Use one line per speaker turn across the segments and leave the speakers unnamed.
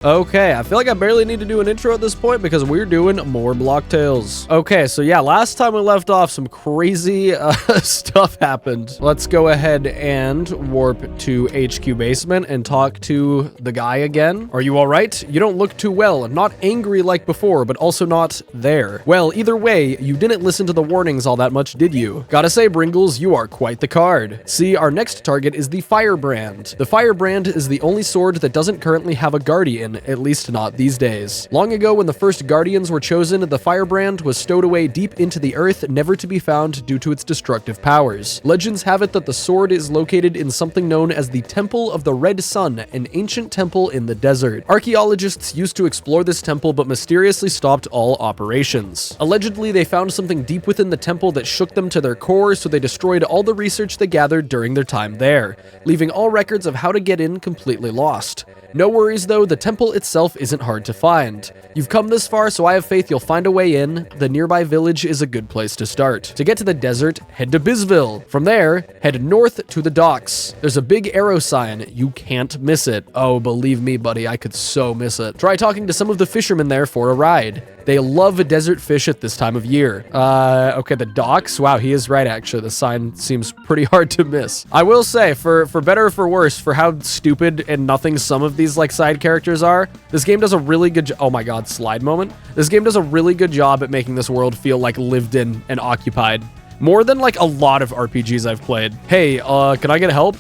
Okay, I feel like I barely need to do an intro at this point because we're doing more Block Tales. Okay, so yeah, last time we left off, some crazy stuff happened. Let's go ahead and warp to HQ basement and talk to the guy again. Are you all right? You don't look too well. Not angry like before, but also not there. Well, either way, you didn't listen to the warnings all that much, did you? Gotta say, Bringles, you are quite the card. See, our next target is the Firebrand. The Firebrand is the only sword that doesn't currently have a guardian, at least not these days. Long ago, when the first guardians were chosen, the Firebrand was stowed away deep into the earth, never to be found due to its destructive powers. Legends have it that the sword is located in something known as the Temple of the Red Sun, an ancient temple in the desert. Archaeologists used to explore this temple, but mysteriously stopped all operations. Allegedly, they found something deep within the temple that shook them to their core, so they destroyed all the research they gathered during their time there, leaving all records of how to get in completely lost. No worries though, the temple itself isn't hard to find. You've come this far, so I have faith you'll find a way in. The nearby village is a good place to start. To get to the desert, head to Bizville. From there, head north to the docks. There's a big arrow sign. You can't miss it. Oh, believe me, buddy, I could so miss it. Try talking to some of the fishermen there for a ride. They love desert fish at this time of year. Okay, the docks. Wow, he is right, actually. The sign seems pretty hard to miss. I will say, for better or for worse, for how stupid and nothing some of these, like, side characters are, this game does a really good oh my god, slide moment. This game does a really good job at making this world feel, like, lived in and occupied. More than, like, a lot of RPGs I've played. Hey, can I get help?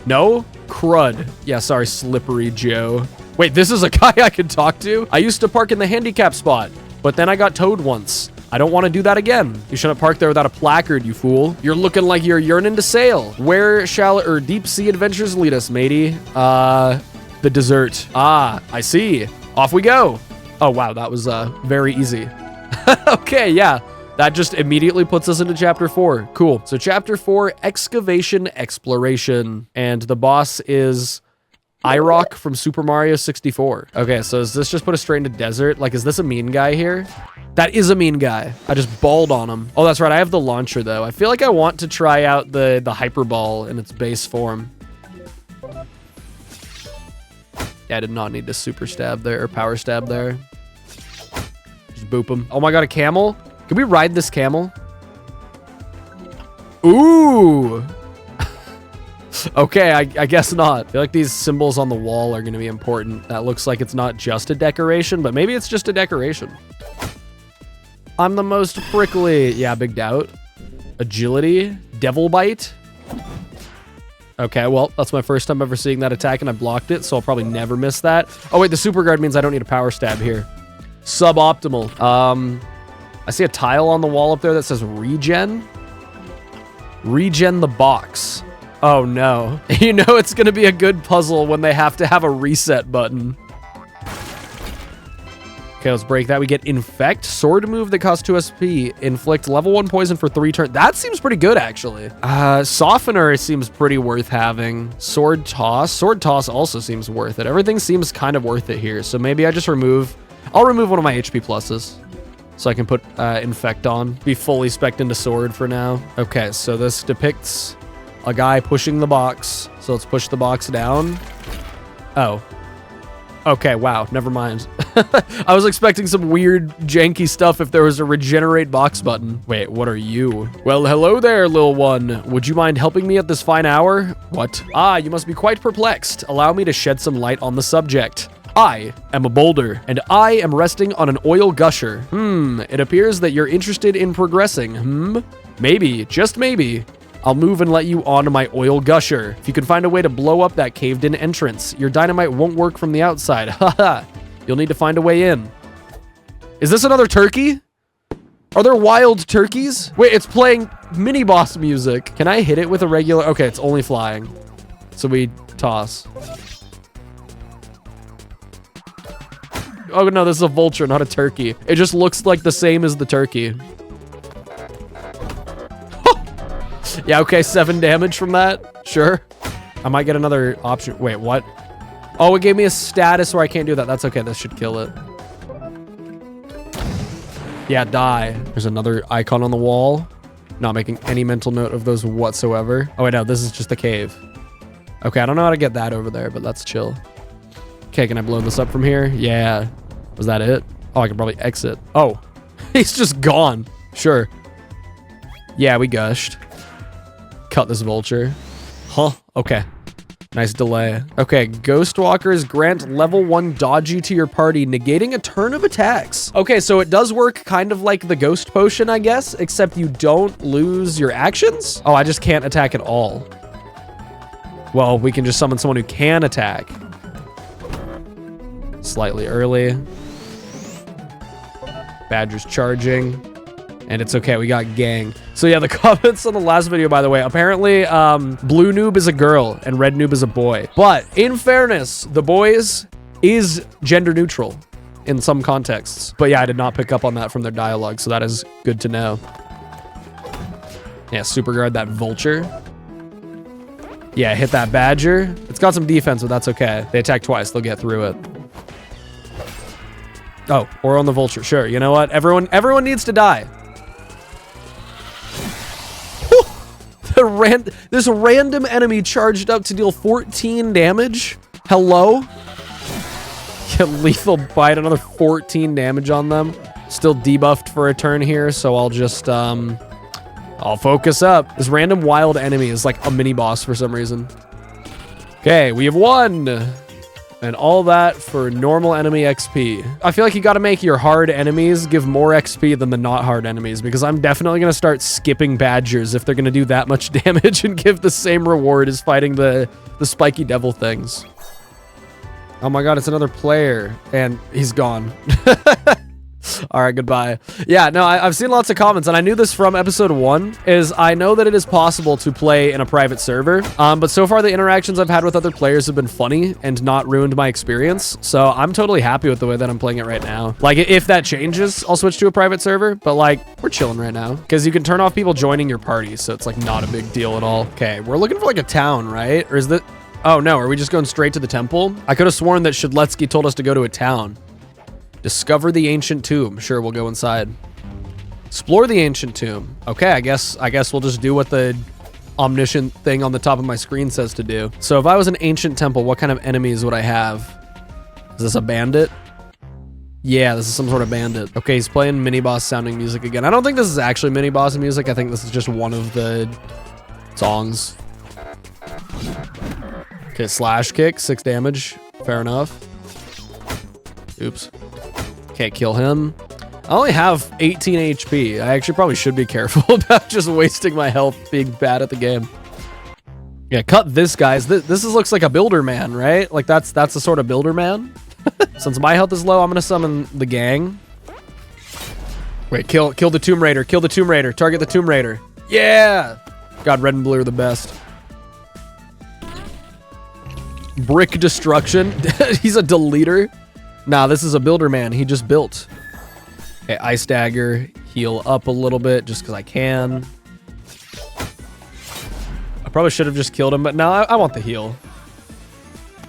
No? Crud. Yeah, sorry, Slippery Joe. Wait, this is a guy I can talk to? I used to park in the handicap spot, but then I got towed once. I don't want to do that again. You shouldn't park there without a placard, you fool. You're looking like you're yearning to sail. Where shall deep sea adventures lead us, matey? The dessert. Ah, I see. Off we go. Oh, wow, that was very easy. Okay, yeah. That just immediately puts us into chapter 4. Cool. So chapter 4, excavation exploration. And the boss is Irock from Super Mario 64. Okay, so does this just put us straight into desert? Like, is this a mean guy here? That is a mean guy. I just balled on him. Oh, that's right. I have the launcher, though. I feel like I want to try out the hyper ball in its base form. Yeah, I did not need to super stab there, or power stab there. Just boop him. Oh my god, a camel? Can we ride this camel? Ooh! Okay, I guess not. I feel like these symbols on the wall are going to be important. That looks like it's not just a decoration, but maybe it's just a decoration. I'm the most prickly. Yeah, big doubt. Agility. Devil Bite. Okay, well, that's my first time ever seeing that attack, and I blocked it, so I'll probably never miss that. Oh, wait, the super guard means I don't need a power stab here. Suboptimal. I see a tile on the wall up there that says regen. Regen the box. Oh, no. You know it's going to be a good puzzle when they have to have a reset button. Okay, let's break that. We get Infect. Sword move that costs 2 SP. Inflict level 1 poison for 3 turns. That seems pretty good, actually. Softener seems pretty worth having. Sword Toss. Sword Toss also seems worth it. Everything seems kind of worth it here. So maybe I just I'll remove one of my HP pluses. So I can put Infect on. Be fully spec'd into Sword for now. Okay, so this depicts a guy pushing the box. So let's push the box down. Oh. Okay, wow, never mind. I was expecting some weird, janky stuff if there was a regenerate box button. Wait, what are you? Well, hello there, little one. Would you mind helping me at this fine hour? What? Ah, you must be quite perplexed. Allow me to shed some light on the subject. I am a boulder, and I am resting on an oil gusher. It appears that you're interested in progressing. Maybe, just maybe, I'll move and let you onto my oil gusher. If you can find a way to blow up that caved-in entrance, your dynamite won't work from the outside. Haha. You'll need to find a way in. Is this another turkey? Are there wild turkeys? Wait, it's playing mini-boss music. Can I hit it with a regular? Okay, it's only flying. So we toss. Oh, no, this is a vulture, not a turkey. It just looks like the same as the turkey. Yeah, okay, 7 damage from that. Sure. I might get another option. Wait, what? Oh, it gave me a status where I can't do that. That's okay. This should kill it. Yeah, die. There's another icon on the wall. Not making any mental note of those whatsoever. Oh, wait, no, this is just a cave. Okay, I don't know how to get that over there, but that's chill. Okay, can I blow this up from here? Yeah. Was that it? Oh, I can probably exit. Oh, he's just gone. Sure. Yeah, we gushed. Cut this vulture. Huh, okay. Nice delay. Okay, Ghost Walkers grant level 1 dodgy to your party, negating a turn of attacks. Okay, so it does work kind of like the Ghost Potion, I guess, except you don't lose your actions? Oh, I just can't attack at all. Well, we can just summon someone who can attack. Slightly early. Badger's charging. And it's okay, we got gang. So yeah, the comments on the last video, by the way, apparently blue noob is a girl and red noob is a boy. But in fairness, the boys is gender neutral in some contexts. But yeah, I did not pick up on that from their dialogue, so that is good to know. Yeah, super guard that vulture. Yeah, hit that badger. It's got some defense, but that's okay. They attack twice, they'll get through it. Oh, or on the vulture, sure. You know what? Everyone needs to die. This random enemy charged up to deal 14 damage. Hello? Get lethal bite, another 14 damage on them. Still debuffed for a turn here, so I'll just, I'll focus up. This random wild enemy is like a mini boss for some reason. Okay, we have won. And all that for normal enemy XP. I feel like you gotta make your hard enemies give more XP than the not hard enemies, because I'm definitely gonna start skipping badgers if they're gonna do that much damage and give the same reward as fighting the spiky devil things. Oh my god, it's another player. And he's gone. All right, goodbye. Yeah, no, I've seen lots of comments, and I knew this from episode 1, is I know that it is possible to play in a private server, but so far the interactions I've had with other players have been funny and not ruined my experience, so I'm totally happy with the way that I'm playing it right now. Like, if that changes, I'll switch to a private server, but like, we're chilling right now, because you can turn off people joining your party, so it's like not a big deal at all. Okay, we're looking for like a town, right? Or is that... Oh no, are we just going straight to the temple? I could have sworn that Shedletsky told us to go to a town. Discover the ancient tomb. Sure, we'll go inside. Explore the ancient tomb. Okay, I guess we'll just do what the omniscient thing on the top of my screen says to do. So if I was an ancient temple, what kind of enemies would I have? Is this a bandit? Yeah, this is some sort of bandit. Okay, he's playing mini-boss sounding music again. I don't think this is actually mini-boss music. I think this is just one of the songs. Okay, slash kick, 6 damage. Fair enough. Oops. Can't kill him. I only have 18 HP. I actually probably should be careful about just wasting my health being bad at the game. Yeah, cut this, guys. This looks like a builder man, right? Like that's the sort of builder man. Since my health is low, I'm gonna summon the gang. Wait, kill the Tomb Raider. Kill the Tomb Raider. Target the Tomb Raider. Yeah! God, red and blue are the best. Brick destruction. He's a deleter. Nah, this is a builder man. He just built. Okay, Ice Dagger. Heal up a little bit just because I can. I probably should have just killed him, but no, I want the heal.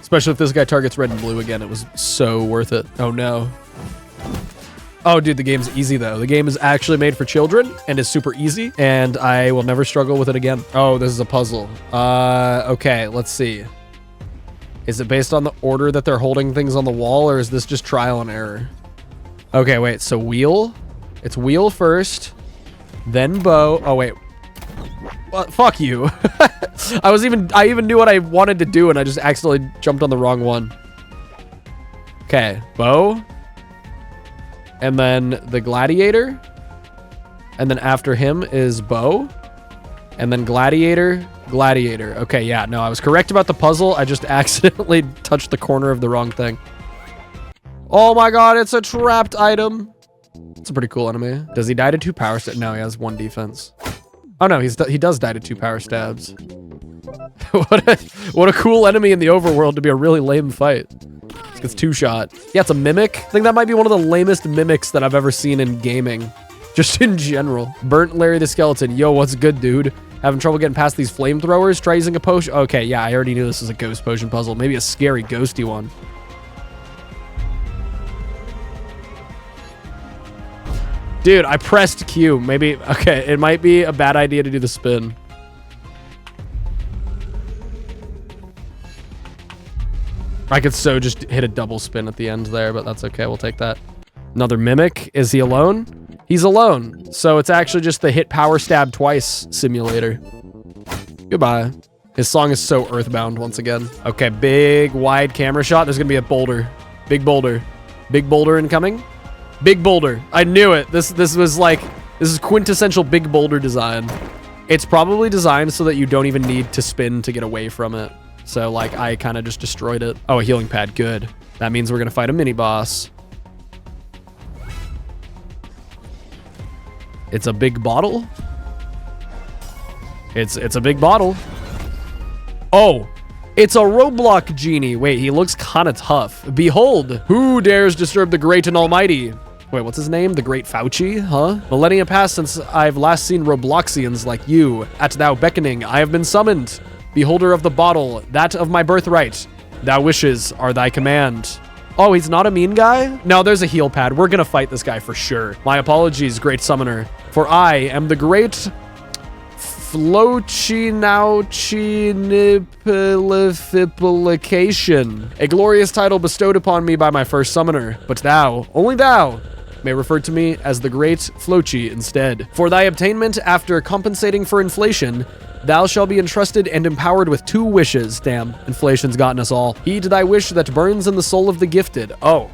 Especially if this guy targets red and blue again. It was so worth it. Oh, no. Oh, dude, the game's easy, though. The game is actually made for children and is super easy, and I will never struggle with it again. Oh, this is a puzzle. Okay, let's see. Is it based on the order that they're holding things on the wall, or is this just trial and error? Okay, wait, so wheel? It's wheel first, then bow. Oh, wait. Well, fuck you. I even knew what I wanted to do, and I just accidentally jumped on the wrong one. Okay, bow. And then the gladiator. And then after him is bow. And then gladiator. Gladiator. Okay, yeah, no, I was correct about the puzzle. I just accidentally touched the corner of the wrong thing. Oh my god, it's a trapped item. It's a pretty cool enemy. Does he die to 2 power stabs? No, he has 1 defense. Oh no, he does die to 2 power stabs. What a cool enemy in the overworld to be a really lame fight. It's 2-shot. Yeah, it's a mimic. I think that might be one of the lamest mimics that I've ever seen in gaming. Just in general. Burnt Larry the Skeleton. Yo, what's good, dude? Having trouble getting past these flamethrowers? Try using a potion. Okay, yeah, I already knew this was a ghost potion puzzle. Maybe a scary, ghosty one. Dude, I pressed Q. Maybe, okay, it might be a bad idea to do the spin. I could so just hit a double spin at the end there, but that's okay. We'll take that. Another Mimic. Is he alone? He's alone. So it's actually just the hit power stab twice simulator. Goodbye. His song is so earthbound once again. Okay, big wide camera shot. There's gonna be a boulder. Big boulder. Big boulder incoming. Big boulder. I knew it. This is quintessential big boulder design. It's probably designed so that you don't even need to spin to get away from it. So like I kind of just destroyed it. Oh, a healing pad. Good. That means we're gonna fight a mini boss. It's a big bottle. It's a big bottle. Oh, it's a Roblox genie. Wait, he looks kind of tough. Behold, who dares disturb the great and almighty? Wait, what's his name? The Great Fauci, huh? Millennia passed since I've last seen Robloxians like you. At thou beckoning, I have been summoned. Beholder of the bottle, that of my birthright. Thou wishes are thy command. Oh, he's not a mean guy? No, there's a heal pad. We're gonna fight this guy for sure. My apologies, great summoner. For I am the great Flochinauchinipication, a glorious title bestowed upon me by my first summoner. But thou, only thou, may refer to me as the great Flochi instead. For thy obtainment after compensating for inflation, thou shalt be entrusted and empowered with 2 wishes. Damn, inflation's gotten us all. Heed thy wish that burns in the soul of the gifted. Oh.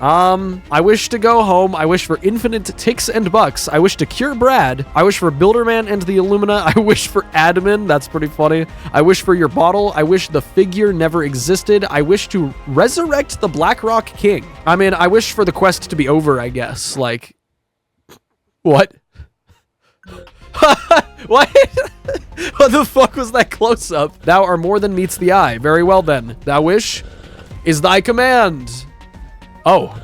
I wish to go home. I wish for infinite ticks and bucks. I wish to cure Brad. I wish for Builderman and the Illumina. I wish for admin. That's pretty funny. I wish for your bottle. I wish the figure never existed. I wish to resurrect the Blackrock King. I mean, I wish for the quest to be over, I guess. Like, what? What? What the fuck was that close up? Thou are more than meets the eye. Very well then. Thou wish is thy command. Oh,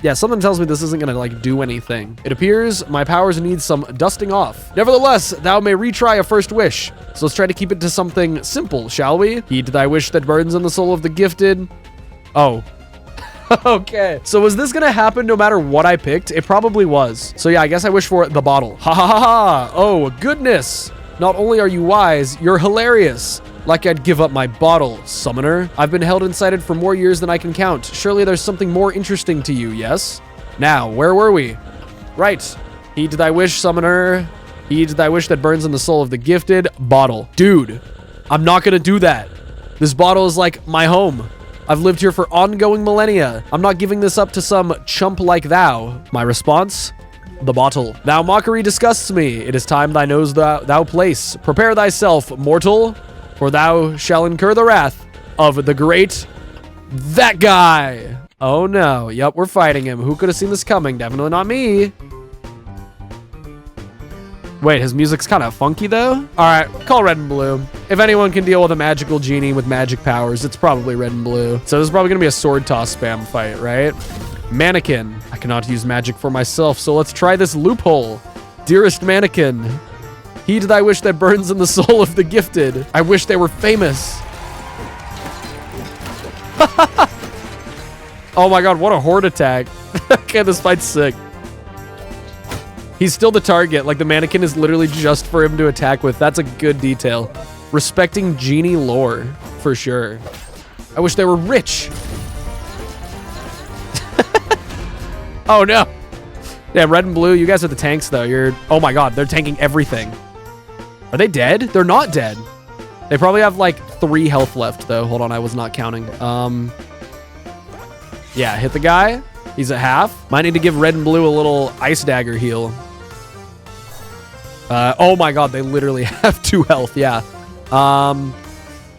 yeah, something tells me this isn't gonna like do anything. It appears my powers need some dusting off. Nevertheless, thou may retry a first wish. So let's try to keep it to something simple, shall we? Heed thy wish that burns in the soul of the gifted. Oh. Okay. So was this gonna happen no matter what I picked? It probably was. So yeah, I guess I wish for the bottle. Ha ha ha ha. Oh, goodness. Not only are you wise, you're hilarious. Like I'd give up my bottle, summoner. I've been held inside it for more years than I can count. Surely there's something more interesting to you, yes? Now, where were we? Right. Heed thy wish, summoner. Heed thy wish that burns in the soul of the gifted. Bottle. Dude, I'm not gonna do that. This bottle is like my home. I've lived here for ongoing millennia. I'm not giving this up to some chump like thou. My response? The bottle. Thou mockery disgusts me. It is time thy nose thou place. Prepare thyself, mortal, for thou shall incur the wrath of the great that guy. Oh no. Yep, we're fighting him. Who could have seen this coming? Definitely not me. Wait, his music's kind of funky though. All right, call red and blue. If anyone can deal with a magical genie with magic powers, it's probably red and blue. So this is probably gonna be a sword toss spam fight, right? Mannequin. I cannot use magic for myself, so let's try this loophole. Dearest mannequin, heed thy wish that burns in the soul of the gifted. I wish they were famous. Oh my god, what a horde attack. Okay, this fight's sick. He's still the target. Like, the mannequin is literally just for him to attack with. That's a good detail. Respecting genie lore, for sure. I wish they were rich. Oh no. Yeah, red and blue, you guys are the tanks though. Oh my god, they're tanking everything. Are they dead? They're not dead. They probably have like 3 health left though. Hold on, I was not counting. Yeah, hit the guy. He's at half. Might need to give red and blue a little ice dagger heal. Oh my god, they literally have 2 health, yeah.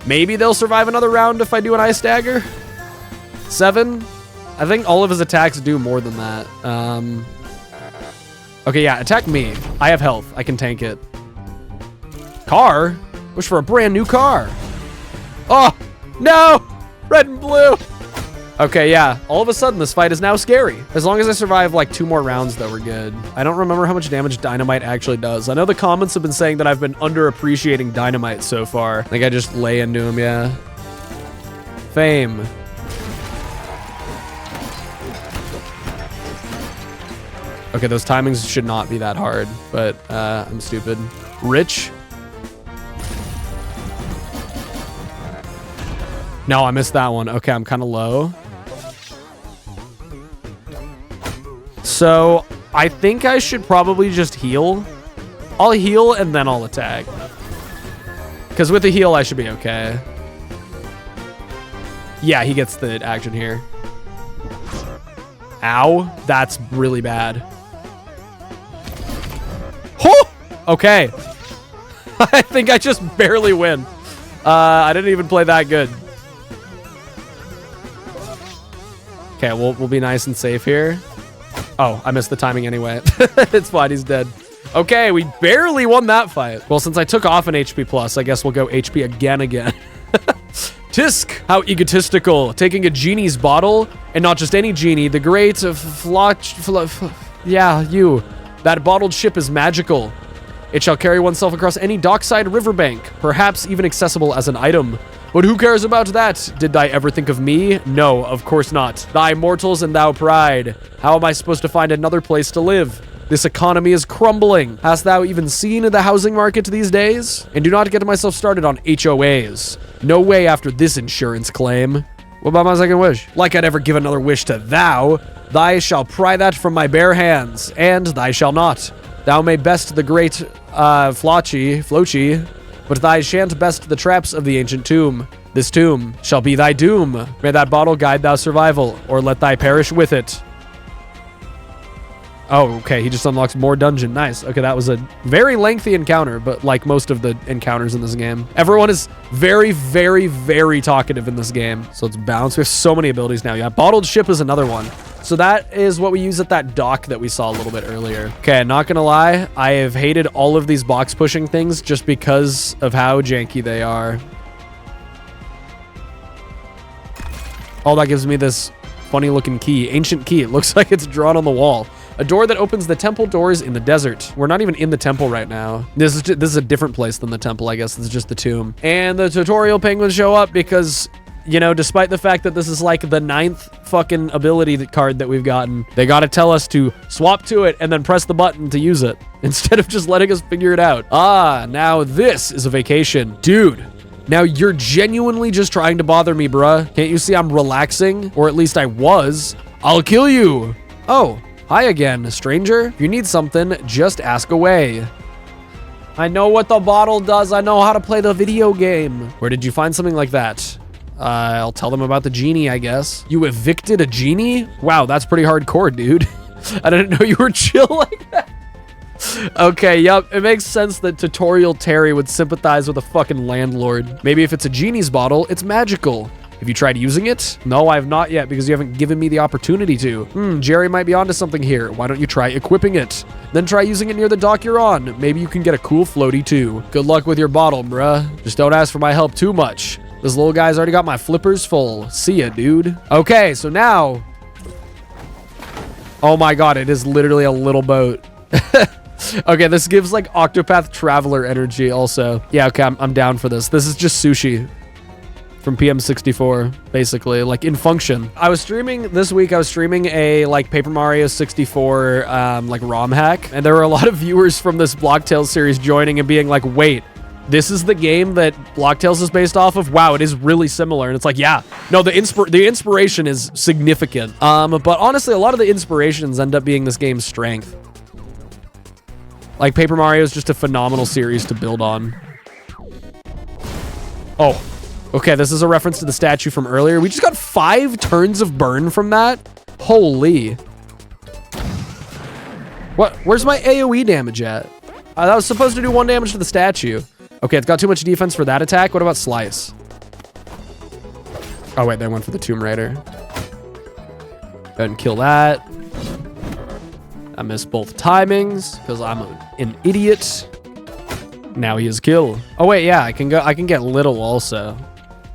Maybe they'll survive another round if I do an ice dagger. 7. I think all of his attacks do more than that. Okay, yeah, attack me. I have health. I can tank it. Car? Wish for a brand new car. Oh, no! Red and blue! Okay, yeah. All of a sudden, this fight is now scary. As long as I survive like 2 more rounds, though, we're good. I don't remember how much damage dynamite actually does. I know the comments have been saying that I've been underappreciating dynamite so far. I think I just lay into him, yeah. Fame. Okay, those timings should not be that hard, but I'm stupid. Rich. No, I missed that one. Okay, I'm kind of low. So I think I should probably just heal. I'll heal and then I'll attack. Because with the heal, I should be okay. Yeah, he gets the action here. Ow, that's really bad. Oh, okay. I think I just barely win. I didn't even play that good. Okay, we'll be nice and safe here. Oh, I missed the timing anyway. It's fine, he's dead. Okay, we barely won that fight. Well, since I took off an HP plus, I guess we'll go HP again. Tisk, how egotistical. Taking a genie's bottle, and not just any genie, the great yeah, you. That bottled ship is magical. It shall carry oneself across any dockside riverbank, perhaps even accessible as an item. But who cares about that? Did thy ever think of me? No, of course not. Thy mortals and thou pride. How am I supposed to find another place to live? This economy is crumbling. Hast thou even seen the housing market these days? And do not get myself started on HOAs. No way after this insurance claim. What about my second wish? Like I'd ever give another wish to thou. Thy shall pry that from my bare hands, and thy shall not. Thou may best the great Flochi, but thy shan't best the traps of the ancient tomb. This tomb shall be thy doom. May that bottle guide thou survival, or let thy perish with it. Oh, okay, he just unlocks more dungeon. Nice. Okay, that was a very lengthy encounter, but like most of the encounters in this game. Everyone is very, very, very talkative in this game. So let's bounce. We have so many abilities now. Yeah, bottled ship is another one. So that is what we use at that dock that we saw a little bit earlier. Okay, not gonna lie, I have hated all of these box pushing things just because of how janky they are. Oh, that gives me this funny looking key. Ancient key. It looks like it's drawn on the wall. A door that opens the temple doors in the desert. We're not even in the temple right now. This is a different place than the temple, I guess. This is just the tomb. And the tutorial penguins show up because, you know, despite the fact that this is like the 9th fucking ability card that we've gotten, they gotta tell us to swap to it and then press the button to use it instead of just letting us figure it out. Ah, now this is a vacation. Dude. Now you're genuinely just trying to bother me, bruh. Can't you see I'm relaxing? Or at least I was. I'll kill you. Oh. Hi again, stranger. If you need something, just ask away. I know what the bottle does. I know how to play the video game. Where did you find something like that? I'll tell them about the genie, I guess. You evicted a genie? Wow, that's pretty hardcore, dude. I didn't know you were chill like that. Okay, yep. It makes sense that Tutorial Terry would sympathize with a fucking landlord. Maybe if it's a genie's bottle, it's magical. Have you tried using it? No, I have not yet because you haven't given me the opportunity to. Jerry might be onto something here. Why don't you try equipping it? Then try using it near the dock you're on. Maybe you can get a cool floaty too. Good luck with your bottle, bruh. Just don't ask for my help too much. This little guy's already got my flippers full. See ya, dude. Okay, so now... Oh my god, it is literally a little boat. Okay, this gives like Octopath Traveler energy also. Yeah, okay, I'm down for this. This is just sushi. From PM64, basically, like in function. I was streaming this week. I was streaming a like Paper Mario 64 like ROM hack, and there were a lot of viewers from this Blocktails series joining and being like, "Wait, this is the game that Blocktails is based off of? Wow, it is really similar." And it's like, yeah, no, the inspiration is significant. But honestly, a lot of the inspirations end up being this game's strength. Like Paper Mario is just a phenomenal series to build on. Oh. Okay, this is a reference to the statue from earlier. We just got 5 turns of burn from that. Holy. What? Where's my AoE damage at? That was supposed to do 1 damage to the statue. Okay, it's got too much defense for that attack. What about Slice? Oh, wait, they went for the Tomb Raider. Go ahead and kill that. I missed both timings because I'm an idiot. Now he is kill. Oh, wait, yeah, I can get little also.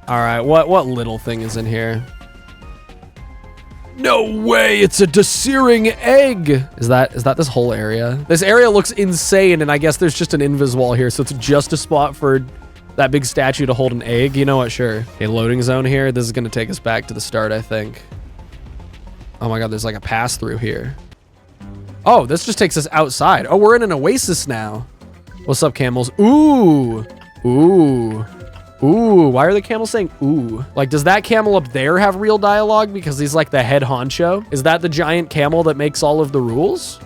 All right, what little thing is in here? No way, it's a searing egg. Is that this whole area? This area looks insane, and I guess there's just an invis wall here, so it's just a spot for that big statue to hold an egg. You know what, sure. A loading zone here. This is gonna take us back to the start, I think. Oh my God, there's like a pass through here. Oh, this just takes us outside. Oh, we're in an oasis now. What's up, camels? Ooh. Ooh. Ooh, why are the camels saying ooh? Like, does that camel up there have real dialogue because he's like the head honcho? Is that the giant camel that makes all of the rules?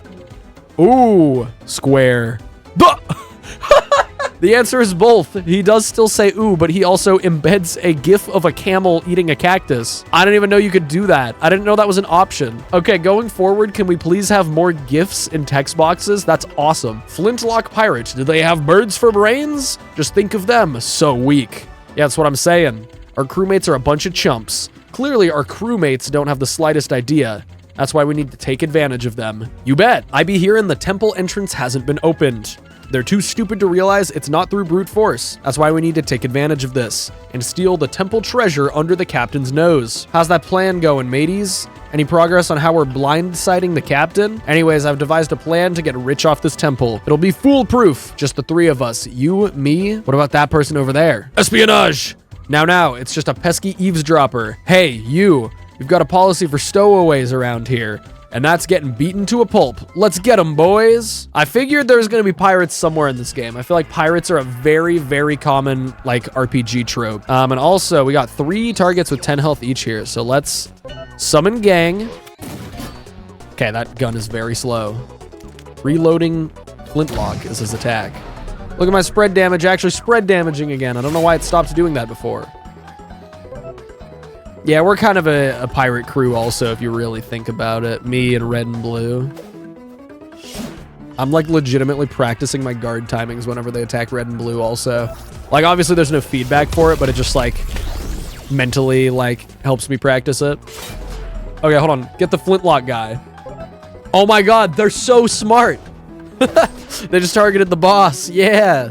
Ooh, square. Buh! The answer is both. He does still say ooh, but he also embeds a gif of a camel eating a cactus. I didn't even know you could do that. I didn't know that was an option. Okay, going forward, can we please have more gifs in text boxes? That's awesome. Flintlock Pirate. Do they have birds for brains? Just think of them. So weak. Yeah, that's what I'm saying. Our crewmates are a bunch of chumps. Clearly, our crewmates don't have the slightest idea. That's why we need to take advantage of them. You bet. I be hearing the temple entrance hasn't been opened. They're too stupid to realize it's not through brute force. That's why we need to take advantage of this and steal the temple treasure under the captain's nose. How's that plan going, mateys? Any progress on how we're blindsiding the captain? Anyways, I've devised a plan to get rich off this temple. It'll be foolproof. Just the three of us. You, me. What about that person over there? Espionage! Now, it's just a pesky eavesdropper. Hey, you. We've got a policy for stowaways around here. And that's getting beaten to a pulp. Let's get them, boys. I figured there's going to be pirates somewhere in this game. I feel like pirates are a very, very common, like, RPG trope. And also, we got 3 targets with 10 health each here. So let's summon gang. Okay, that gun is very slow. Reloading Flintlock is his attack. Look at my spread damage actually spread damaging again. I don't know why it stopped doing that before. Yeah, we're kind of a pirate crew also, if you really think about it. Me and red and blue. I'm like legitimately practicing my guard timings whenever they attack red and blue also. Like obviously there's no feedback for it, but it just like mentally like helps me practice it. Okay, hold on. Get the Flintlock guy. Oh my God, they're so smart. They just targeted the boss. Yeah.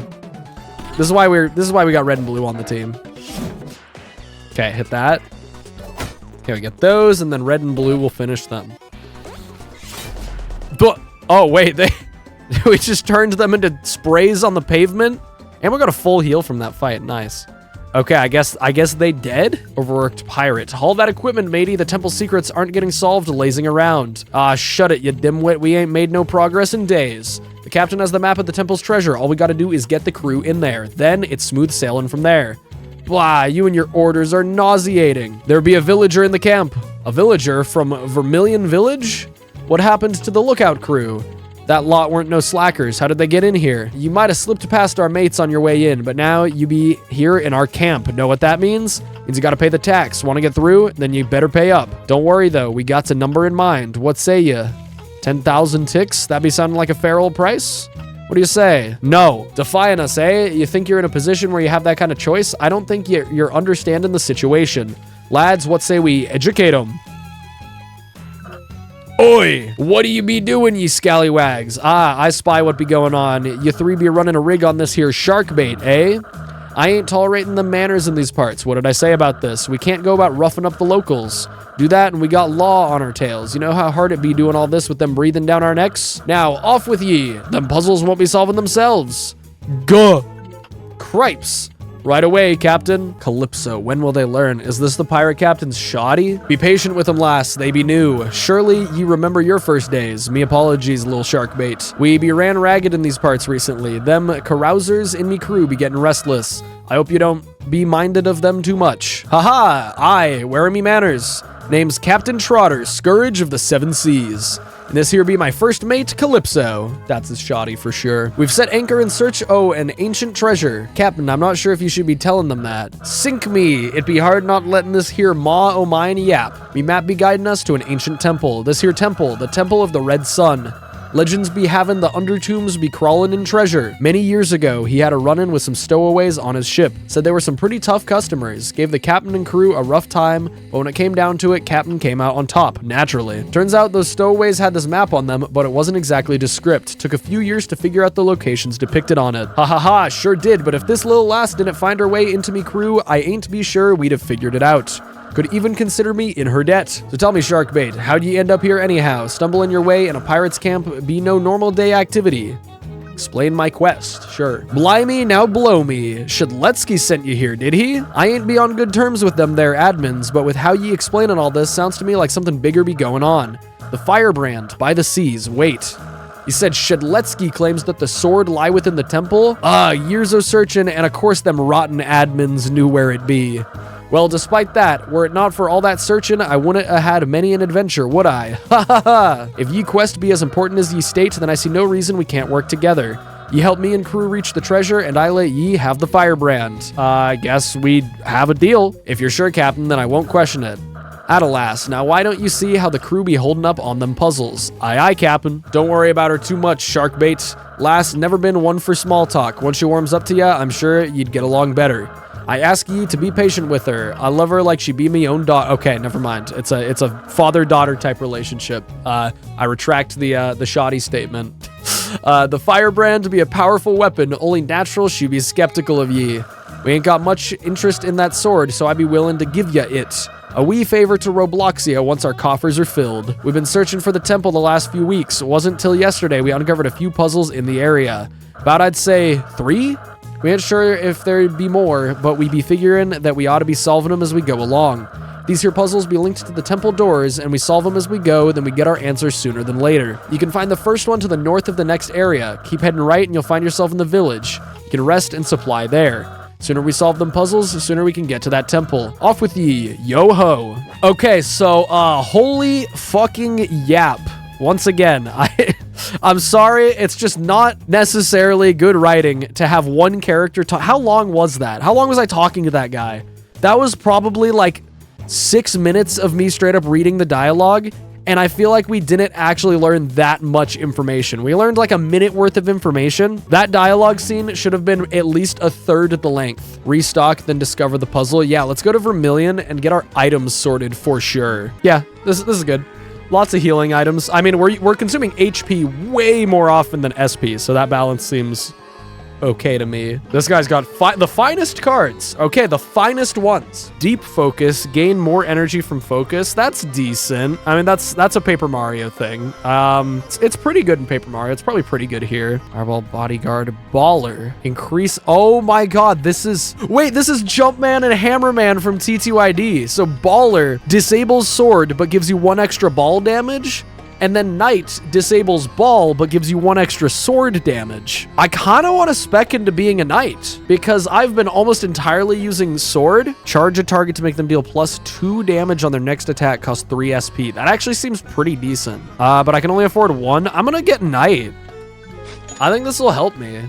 This is why we got red and blue on the team. Okay, hit that. Okay, we get those, and then red and blue will finish them. But, oh, wait, we just turned them into sprays on the pavement? And we got a full heal from that fight. Nice. Okay, I guess they dead? Overworked pirate. Haul that equipment, matey. The temple secrets aren't getting solved lazing around. Ah, shut it, you dimwit. We ain't made no progress in days. The captain has the map of the temple's treasure. All we gotta do is get the crew in there. Then it's smooth sailing from there. Blah, you and your orders are nauseating. There be a villager in the camp. A villager from Vermilion Village? What happened to the lookout crew? That lot weren't no slackers. How did they get in here? You might have slipped past our mates on your way in, but now you be here in our camp. Know what that means? Means you gotta pay the tax. Want to get through? Then you better pay up. Don't worry though, we got a number in mind. What say ya? 10,000 ticks? That be sounding like a fair old price? What do you say? No. Defying us, eh? You think you're in a position where you have that kind of choice? I don't think you're understanding the situation. Lads, what say we educate them? Oi! What do you be doing, ye scallywags? Ah, I spy what be going on. You three be running a rig on this here shark bait, eh? I ain't tolerating the manners in these parts. What did I say about this? We can't go about roughing up the locals. Do that and we got law on our tails. You know how hard it be doing all this with them breathing down our necks? Now, off with ye. Them puzzles won't be solving themselves. Guh. Cripes. Right away, Captain. Calypso, when will they learn? Is this the pirate captain's shoddy? Be patient with them, lass. They be new. Surely you remember your first days. Me apologies, little shark bait. We be ran ragged in these parts recently. Them carousers in me crew be getting restless. I hope you don't be minded of them too much. Haha, aye, where are me manners? Name's Captain Trotter, Scourge of the Seven Seas. And this here be my first mate, Calypso. That's his shoddy for sure. We've set anchor in search an ancient treasure. Captain, I'm not sure if you should be telling them that. Sink me. It be hard not letting this here maw o' mine yap. Me map be guiding us to an ancient temple. This here temple, the Temple of the Red Sun. Legends be having the undertombs be crawling in treasure. Many years ago, he had a run-in with some stowaways on his ship. Said they were some pretty tough customers. Gave the captain and crew a rough time, but when it came down to it, captain came out on top, naturally. Turns out those stowaways had this map on them, but it wasn't exactly descript. Took a few years to figure out the locations depicted on it. Ha ha ha, sure did, but if this little lass didn't find her way into me crew, I ain't be sure we'd have figured it out. Could even consider me in her debt. So tell me, Sharkbait, how'd you end up here anyhow? Stumble in your way in a pirate's camp be no normal day activity. Explain my quest, sure. Blimey, now blow me. Shadletsky sent you here, did he? I ain't be on good terms with them there admins, but with how ye explainin' all this, sounds to me like something bigger be going on. The Firebrand, by the seas, wait. You said Shedletsky claims that the sword lie within the temple? Years of searching, and of course them rotten admins knew where it be. Well, despite that, were it not for all that searching, I wouldn't have had many an adventure, would I? Ha ha ha! If ye quest be as important as ye state, then I see no reason we can't work together. Ye help me and crew reach the treasure, and I let ye have the firebrand. I guess we have a deal. If you're sure, Captain, then I won't question it. At alas, now why don't you see how the crew be holding up on them puzzles? Aye, aye, Captain. Don't worry about her too much, Sharkbait. Lass, never been one for small talk. Once she warms up to ya, I'm sure you'd get along better. I ask ye to be patient with her. I love her like she be me own daughter. Okay, never mind. It's a father-daughter type relationship. I retract the shoddy statement. The firebrand be a powerful weapon. Only natural she be skeptical of ye. We ain't got much interest in that sword, so I be willing to give ya it. A wee favor to Robloxia once our coffers are filled. We've been searching for the temple the last few weeks. It wasn't till yesterday we uncovered a few puzzles in the area. About, I'd say, 3? We ain't sure if there'd be more, but we be figuring that we ought to be solving them as we go along. These here puzzles be linked to the temple doors, and we solve them as we go, then we get our answers sooner than later. You can find the first one to the north of the next area. Keep heading right and you'll find yourself in the village. You can rest and supply there. Sooner we solve them puzzles, the sooner we can get to that temple. Off with ye, yo-ho. Okay, so, holy fucking yap. Once again, I'm sorry, it's just not necessarily good writing to have one character talk. How long was that? How long was I talking to that guy? That was probably like 6 minutes of me straight up reading the dialogue, and I feel like we didn't actually learn that much information. We learned like a minute worth of information. That dialogue scene should have been at least a third the length. Restock, then discover the puzzle. Yeah, let's go to Vermilion and get our items sorted for sure. Yeah, this is good. Lots of healing items. I mean, we're consuming HP way more often than SP, so that balance seems okay to me. This guy's got the finest cards. Okay, the finest ones. Deep focus, gain more energy from focus. That's decent. I mean, that's a Paper Mario thing. It's pretty good in Paper Mario. It's probably pretty good here. Fireball, bodyguard, baller. Increase. Oh my God, this is Jumpman and Hammerman from T2ID. So baller disables sword, but gives you 1 extra ball damage. And then Knight disables ball, but gives you 1 extra sword damage. I kind of want to spec into being a Knight, because I've been almost entirely using sword. Charge a target to make them deal +2 damage on their next attack, cost 3 SP. That actually seems pretty decent. But I can only afford 1. I'm going to get Knight. I think this will help me.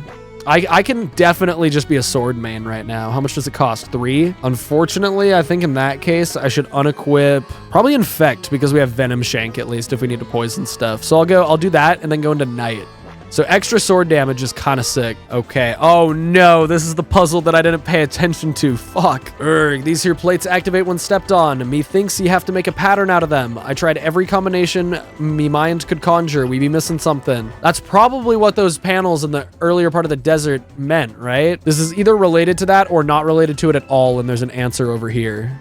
I can definitely just be a sword main right now. How much does it cost? 3? Unfortunately, I think in that case, I should unequip, probably Infect, because we have Venom Shank at least if we need to poison stuff. So I'll do that and then go into Knight. So extra sword damage is kind of sick. Okay. Oh no, this is the puzzle that I didn't pay attention to. Fuck. Urgh, these here plates activate when stepped on. Me thinks you have to make a pattern out of them. I tried every combination me mind could conjure. We be missing something. That's probably what those panels in the earlier part of the desert meant, right? This is either related to that or not related to it at all, and there's an answer over here.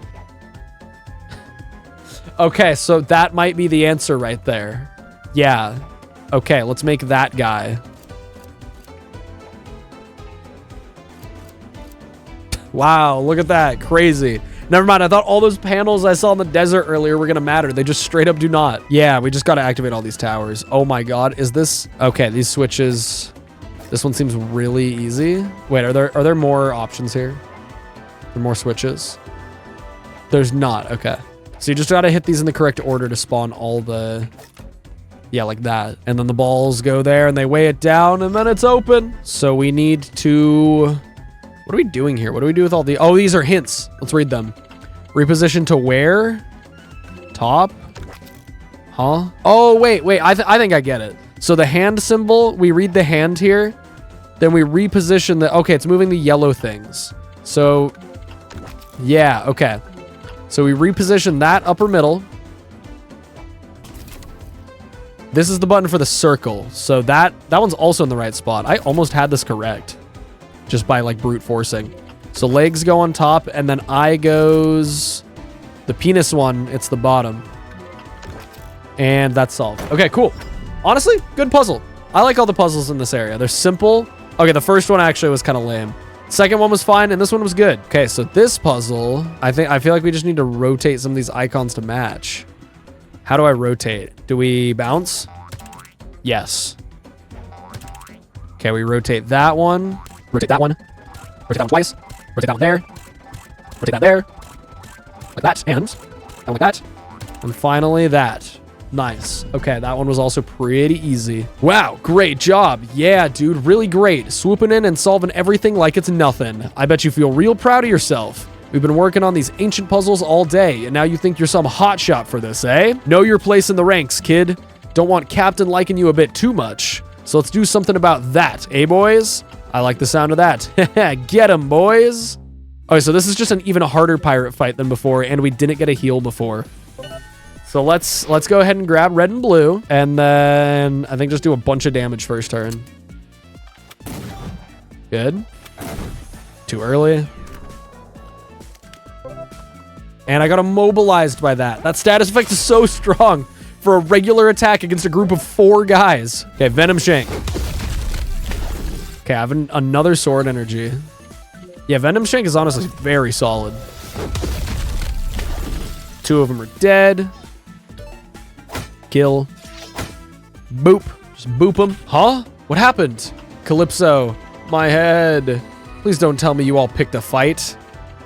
Okay, so that might be the answer right there. Yeah. Okay, let's make that guy. Wow, look at that. Crazy. Never mind, I thought all those panels I saw in the desert earlier were gonna matter. They just straight up do not. Yeah, we just gotta activate all these towers. Oh my God, is this... Okay, these switches... This one seems really easy. Wait, are there more options here? Are there more switches? There's not, okay. So you just gotta hit these in the correct order to spawn all the... Yeah, like that. And then the balls go there and they weigh it down and then it's open. So we need to... What are we doing here? What do we do with all the... Oh, these are hints. Let's read them. Reposition to where? Top? Huh? Oh, wait. I think I get it. So the hand symbol, we read the hand here. Then we reposition the... Okay, it's moving the yellow things. So, yeah, okay. So we reposition that upper middle. This is the button for the circle. So that one's also in the right spot. I almost had this correct just by like brute forcing. So legs go on top and then eye goes the penis one. It's the bottom. And that's solved. Okay, cool. Honestly, good puzzle. I like all the puzzles in this area. They're simple. Okay, the first one actually was kind of lame. Second one was fine and this one was good. Okay, so this puzzle, I feel like we just need to rotate some of these icons to match. How do I rotate? Do we bounce? Yes. Okay, we rotate that one. Rotate that one. Rotate that one twice. Rotate that one there. Rotate that there. Like that. And like that. And finally that. Nice. Okay, that one was also pretty easy. Wow, great job. Yeah, dude, really great. Swooping in and solving everything like it's nothing. I bet you feel real proud of yourself. We've been working on these ancient puzzles all day, and now you think you're some hotshot for this, eh? Know your place in the ranks, kid. Don't want Captain liking you a bit too much. So let's do something about that, eh, boys? I like the sound of that. Get 'em, boys. Okay, so this is just an even harder pirate fight than before, and we didn't get a heal before. So let's go ahead and grab red and blue, and then I think just do a bunch of damage first turn. Good. Too early. And I got immobilized by that. That status effect is so strong for a regular attack against a group of 4 guys. Okay, Venom Shank. Okay, I have another sword energy. Yeah, Venom Shank is honestly very solid. 2 of them are dead. Kill. Boop. Just boop them. Huh? What happened? Calypso. My head. Please don't tell me you all picked a fight.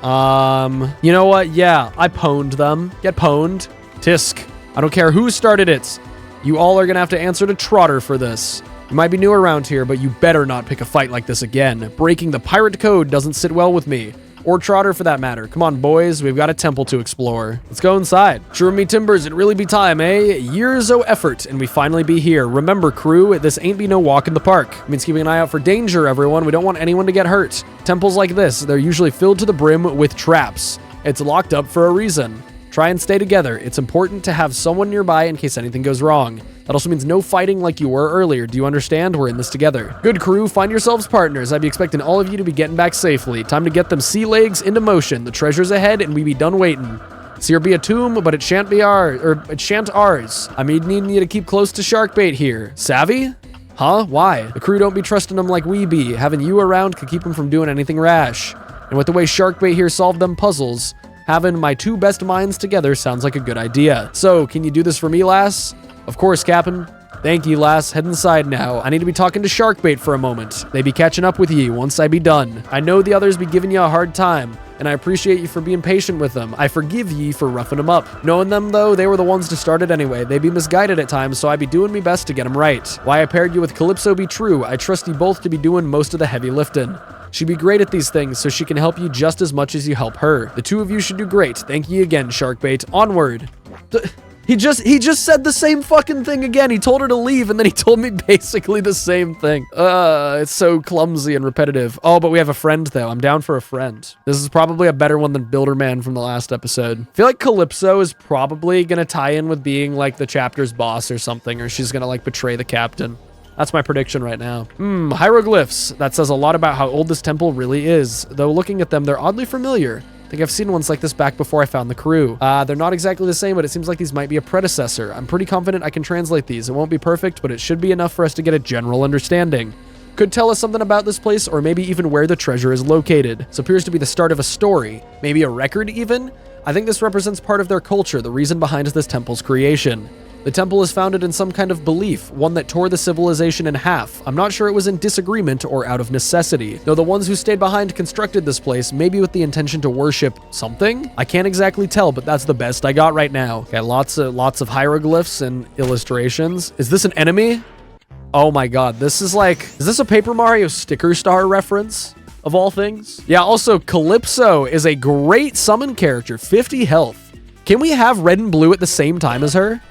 You know what? Yeah, I pwned them. Get pwned. Tisk. I don't care who started it. You all are gonna have to answer to Trotter for this. You might be new around here, but you better not pick a fight like this again. Breaking the pirate code doesn't sit well with me. Or Trotter for that matter. Come on, boys. We've got a temple to explore. Let's go inside. Sure me timbers, it really be time, eh? Years o' effort, and we finally be here. Remember, crew, this ain't be no walk in the park. It means keeping an eye out for danger, everyone. We don't want anyone to get hurt. Temples like this, they're usually filled to the brim with traps. It's locked up for a reason. Try and stay together. It's important to have someone nearby in case anything goes wrong. That also means no fighting like you were earlier. Do you understand? We're in this together. Good crew, find yourselves partners. I'd be expecting all of you to be getting back safely. Time to get them sea legs into motion. The treasure's ahead and we be done waiting. See, here be a tomb, but it shan't be it shan't ours. I mean, needing you to keep close to sharkbait here. Savvy? Huh? Why? The crew don't be trusting them like we be. Having you around could keep them from doing anything rash. And with the way sharkbait here solved them puzzles, having my 2 best minds together sounds like a good idea. So, can you do this for me, lass? Of course, Captain. Thank you, lass. Head inside now. I need to be talking to Sharkbait for a moment. They be catching up with ye once I be done. I know the others be giving you a hard time, and I appreciate you for being patient with them. I forgive ye for roughing them up. Knowing them, though, they were the ones to start it anyway. They be misguided at times, so I be doing me best to get them right. Why I paired you with Calypso be true. I trust ye both to be doing most of the heavy lifting. She be great at these things, so she can help you just as much as you help her. The 2 of you should do great. Thank ye again, Sharkbait. Onward. He just said the same fucking thing again. He told her to leave, and then he told me basically the same thing. It's so clumsy and repetitive. Oh, but we have a friend, though. I'm down for a friend. This is probably a better one than Builderman from the last episode. I feel like Calypso is probably gonna tie in with being, like, the chapter's boss or something, or she's gonna, like, betray the captain. That's my prediction right now. Hieroglyphs. That says a lot about how old this temple really is. Though looking at them, they're oddly familiar. I think I've seen ones like this back before I found the crew. They're not exactly the same, but it seems like these might be a predecessor. I'm pretty confident I can translate these. It won't be perfect, but it should be enough for us to get a general understanding. Could tell us something about this place, or maybe even where the treasure is located. This appears to be the start of a story. Maybe a record, even? I think this represents part of their culture, the reason behind this temple's creation. The temple is founded in some kind of belief, one that tore the civilization in half. I'm not sure it was in disagreement or out of necessity, though the ones who stayed behind constructed this place, maybe with the intention to worship something? I can't exactly tell, but that's the best I got right now. Okay, lots of hieroglyphs and illustrations. Is this an enemy? Oh my god, this is like, is this a Paper Mario Sticker Star reference? Of all things? Yeah, also, Calypso is a great summon character, 50 health. Can we have red and blue at the same time as her?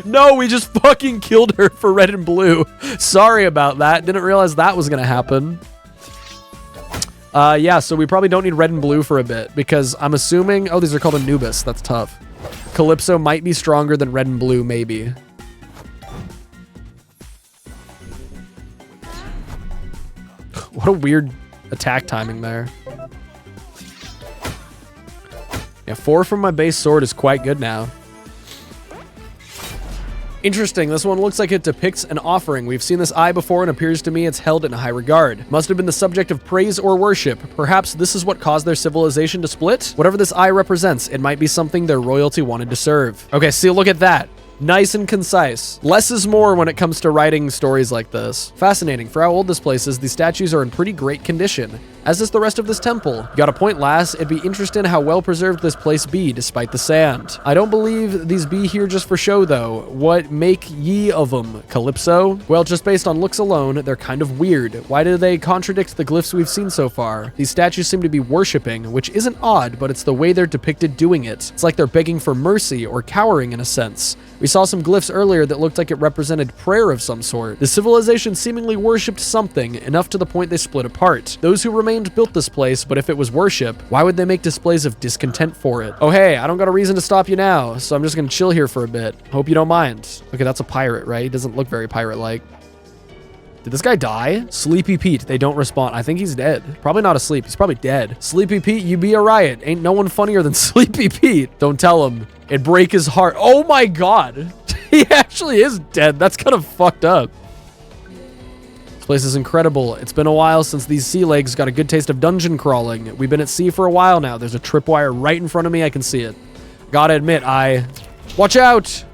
No, we just fucking killed her for red and blue. Sorry about that. Didn't realize that was gonna happen. Yeah, so we probably don't need red and blue for a bit because I'm assuming... Oh, these are called Anubis. That's tough. Calypso might be stronger than red and blue, maybe. What a weird attack timing there. Yeah, 4 from my base sword is quite good now. Interesting, this one looks like it depicts an offering. We've seen this eye before and appears to me it's held in high regard. Must have been the subject of praise or worship. Perhaps this is what caused their civilization to split? Whatever this eye represents, it might be something their royalty wanted to serve. Okay, see, look at that. Nice and concise. Less is more when it comes to writing stories like this. Fascinating. For how old this place is, these statues are in pretty great condition, as is the rest of this temple. You got a point, lass. It'd be interesting how well preserved this place be, despite the sand. I don't believe these be here just for show, though. What make ye of them, Calypso? Well, just based on looks alone, they're kind of weird. Why do they contradict the glyphs we've seen so far? These statues seem to be worshipping, which isn't odd, but it's the way they're depicted doing it. It's like they're begging for mercy or cowering in a sense. We saw some glyphs earlier that looked like it represented prayer of some sort. The civilization seemingly worshipped something, enough to the point they split apart. Those who remained built this place, but if it was worship, why would they make displays of discontent for it? Oh hey, I don't got a reason to stop you now, so I'm just gonna chill here for a bit. Hope you don't mind. Okay, that's a pirate, right? He doesn't look very pirate-like. Did this guy die? Sleepy Pete, they don't respond. I think he's dead. Probably not asleep, he's probably dead. Sleepy Pete, you be a riot. Ain't no one funnier than Sleepy Pete. Don't tell him. It'd break his heart. Oh my God. He actually is dead. That's kind of fucked up. This place is incredible. It's been a while since these sea legs got a good taste of dungeon crawling. We've been at sea for a while now. There's a tripwire right in front of me. I can see it. Gotta admit, watch out.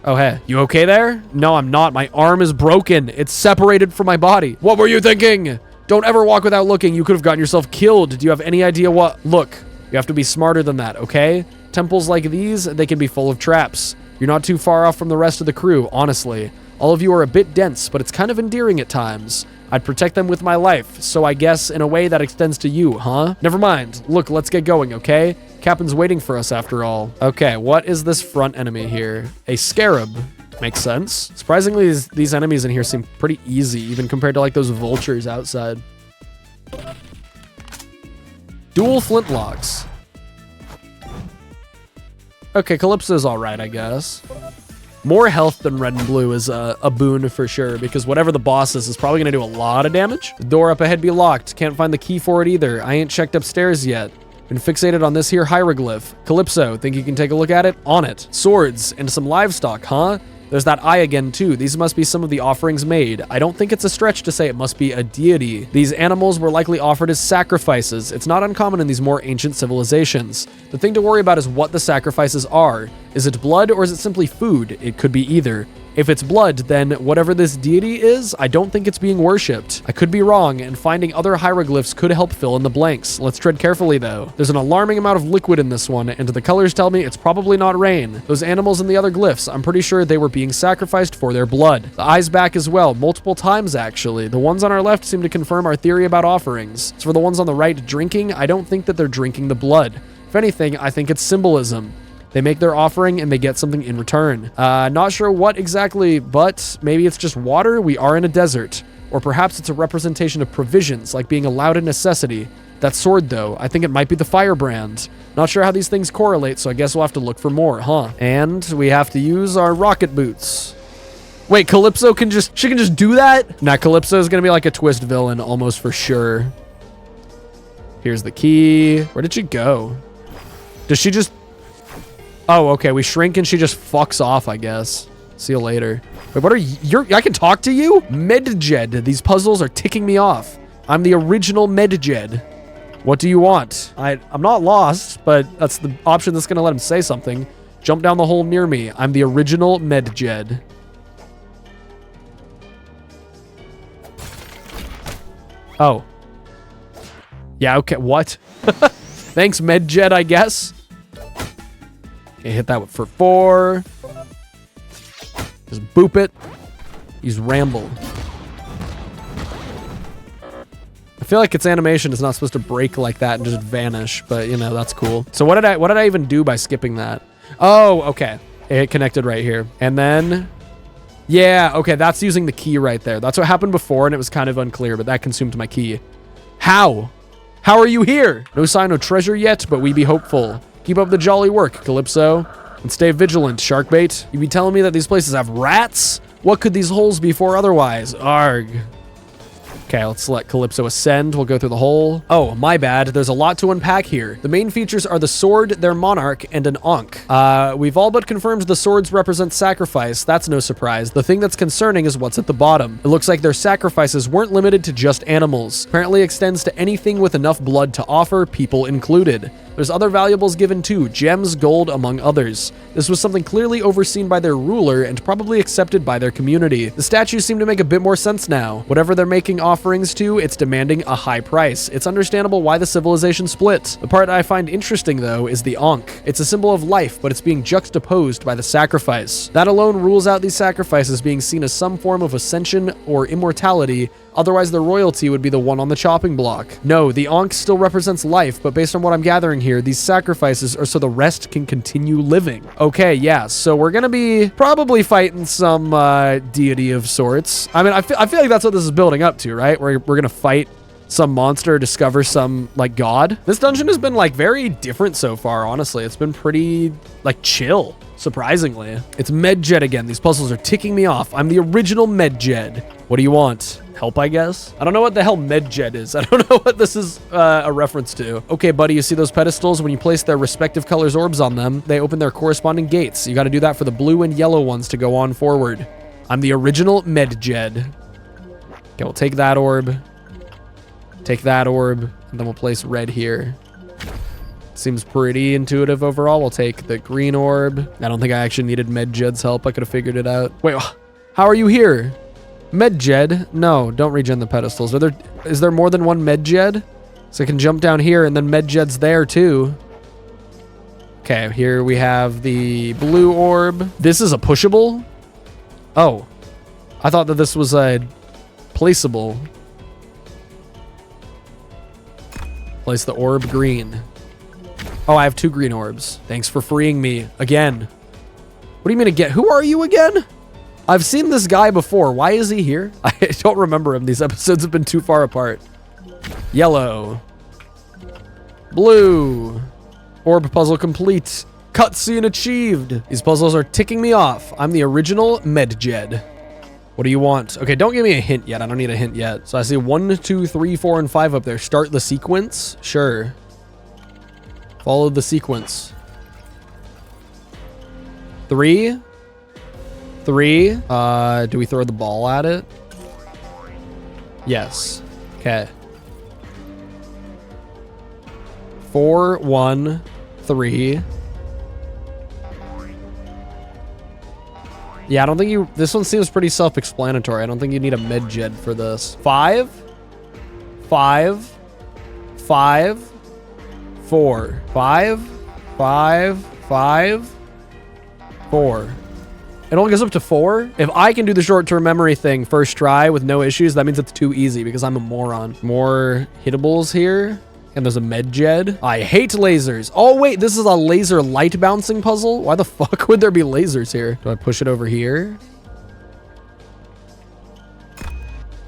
Oh, hey, you okay there? No, I'm not. My arm is broken. It's separated from my body. What were you thinking? Don't ever walk without looking. You could have gotten yourself killed. Do you have any idea what? Look, you have to be smarter than that, okay? Temples like these, they can be full of traps. You're not too far off from the rest of the crew, honestly. All of you are a bit dense, but it's kind of endearing at times. I'd protect them with my life, so I guess in a way that extends to you, huh? Never mind. Look, let's get going, okay? Captain's waiting for us after all. Okay, what is this front enemy here? A scarab. Makes sense. Surprisingly, these enemies in here seem pretty easy, even compared to like those vultures outside. Dual flintlocks. Okay, Calypso's all right, I guess. More health than red and blue is a boon for sure, because whatever the boss is probably going to do a lot of damage. The door up ahead be locked. Can't find the key for it either. I ain't checked upstairs yet. Been fixated on this here hieroglyph. Calypso, think you can take a look at it? On it. Swords and some livestock, huh? There's that eye again too. These must be some of the offerings made. I don't think it's a stretch to say it must be a deity. These animals were likely offered as sacrifices. It's not uncommon in these more ancient civilizations. The thing to worry about is what the sacrifices are. Is it blood or is it simply food? It could be either. If it's blood, then whatever this deity is, I don't think it's being worshipped. I could be wrong, and finding other hieroglyphs could help fill in the blanks. Let's tread carefully, though. There's an alarming amount of liquid in this one, and the colors tell me it's probably not rain. Those animals in the other glyphs, I'm pretty sure they were being sacrificed for their blood. The eyes back as well, multiple times actually. The ones on our left seem to confirm our theory about offerings. As for the ones on the right drinking, I don't think that they're drinking the blood. If anything, I think it's symbolism. They make their offering and they get something in return. Not sure what exactly, but maybe it's just water. We are in a desert. Or perhaps it's a representation of provisions, like being allowed a necessity. That sword, though, I think it might be the firebrand. Not sure how these things correlate, so I guess we'll have to look for more, huh? And we have to use our rocket boots. Wait, Calypso can just do that? Nah, Calypso is gonna be like a twist villain, almost for sure. Here's the key. Where did she go? Does she just... Oh, okay, we shrink and she just fucks off, I guess. See you later. Wait, what are you? I can talk to you? Medjed. These puzzles are ticking me off. I'm the original Medjed. What do you want? I'm not lost, but that's the option that's gonna let him say something. Jump down the hole near me. I'm the original Medjed. Oh. Yeah, okay, what? Thanks, Medjed, I guess. Okay, hit that for 4. Just boop it. Use Ramble. I feel like its animation is not supposed to break like that and just vanish, but you know, that's cool. So what did I even do by skipping that? Oh, okay. It connected right here. And then, yeah, okay, that's using the key right there. That's what happened before and it was kind of unclear, but that consumed my key. How? How are you here? No sign of treasure yet, but we be hopeful. Keep up the jolly work, Calypso. And stay vigilant, Sharkbait. You be telling me that these places have rats? What could these holes be for otherwise? Arg. Okay, let's let Calypso ascend. We'll go through the hole. Oh, my bad. There's a lot to unpack here. The main features are the sword, their monarch, and an Ankh. We've all but confirmed the swords represent sacrifice. That's no surprise. The thing that's concerning is what's at the bottom. It looks like their sacrifices weren't limited to just animals. Apparently extends to anything with enough blood to offer, people included. There's other valuables given too, gems, gold, among others. This was something clearly overseen by their ruler and probably accepted by their community. The statues seem to make a bit more sense now. Whatever they're making offerings to, it's demanding a high price. It's understandable why the civilization split. The part I find interesting though is the Ankh. It's a symbol of life, but it's being juxtaposed by the sacrifice. That alone rules out these sacrifices being seen as some form of ascension or immortality. Otherwise, the royalty would be the one on the chopping block. No, the Ankh still represents life, but based on what I'm gathering here, these sacrifices are so the rest can continue living. Okay, yeah, so we're gonna be probably fighting some deity of sorts. I mean, I feel like that's what this is building up to, right? We're gonna fight some monster, discover some, like, god. This dungeon has been, like, very different so far, honestly. It's been pretty, like, chill, surprisingly. It's Medjed again. These puzzles are ticking me off. I'm the original Medjed. What do you want? Help, I guess? I don't know what the hell Medjed is. I don't know what this is a reference to. Okay, buddy, you see those pedestals? When you place their respective colors orbs on them, they open their corresponding gates. You got to do that for the blue and yellow ones to go on forward. I'm the original Medjed. Okay, we'll take that orb. Take that orb, and then we'll place red here. Seems pretty intuitive overall. We'll take the green orb. I don't think I actually needed Medjed's help. I could have figured it out. Wait, how are you here? Medjed? No, don't regen the pedestals. Is there more than one Medjed? So I can jump down here, and then Medjed's there too. Okay, here we have the blue orb. This is a pushable? Oh, I thought that this was a placeable. Place the orb green. Oh, I have 2 green orbs. Thanks for freeing me again. What do you mean again? Who are you again? I've seen this guy before. Why is he here? I don't remember him. These episodes have been too far apart. Yellow. Blue. Orb puzzle complete. Cutscene achieved. These puzzles are ticking me off. I'm the original Medjed. What do you want? Okay, don't give me a hint yet. I don't need a hint yet. So I see 1, 2, 3, 4, and 5 up there. Start the sequence? Sure. Follow the sequence. 3. 3. Do we throw the ball at it? Yes. Okay. 4, 1, 3. Yeah, I don't think you... This one seems pretty self-explanatory. I don't think you need a Medjed for this. 5. 5. 5. 4. 5. 5. 5. 4. It only goes up to 4? If I can do the short-term memory thing first try with no issues, that means it's too easy because I'm a moron. More hittables here. And there's a Medjed. I hate lasers. Oh, wait, this is a laser light bouncing puzzle? Why the fuck would there be lasers here? Do I push it over here?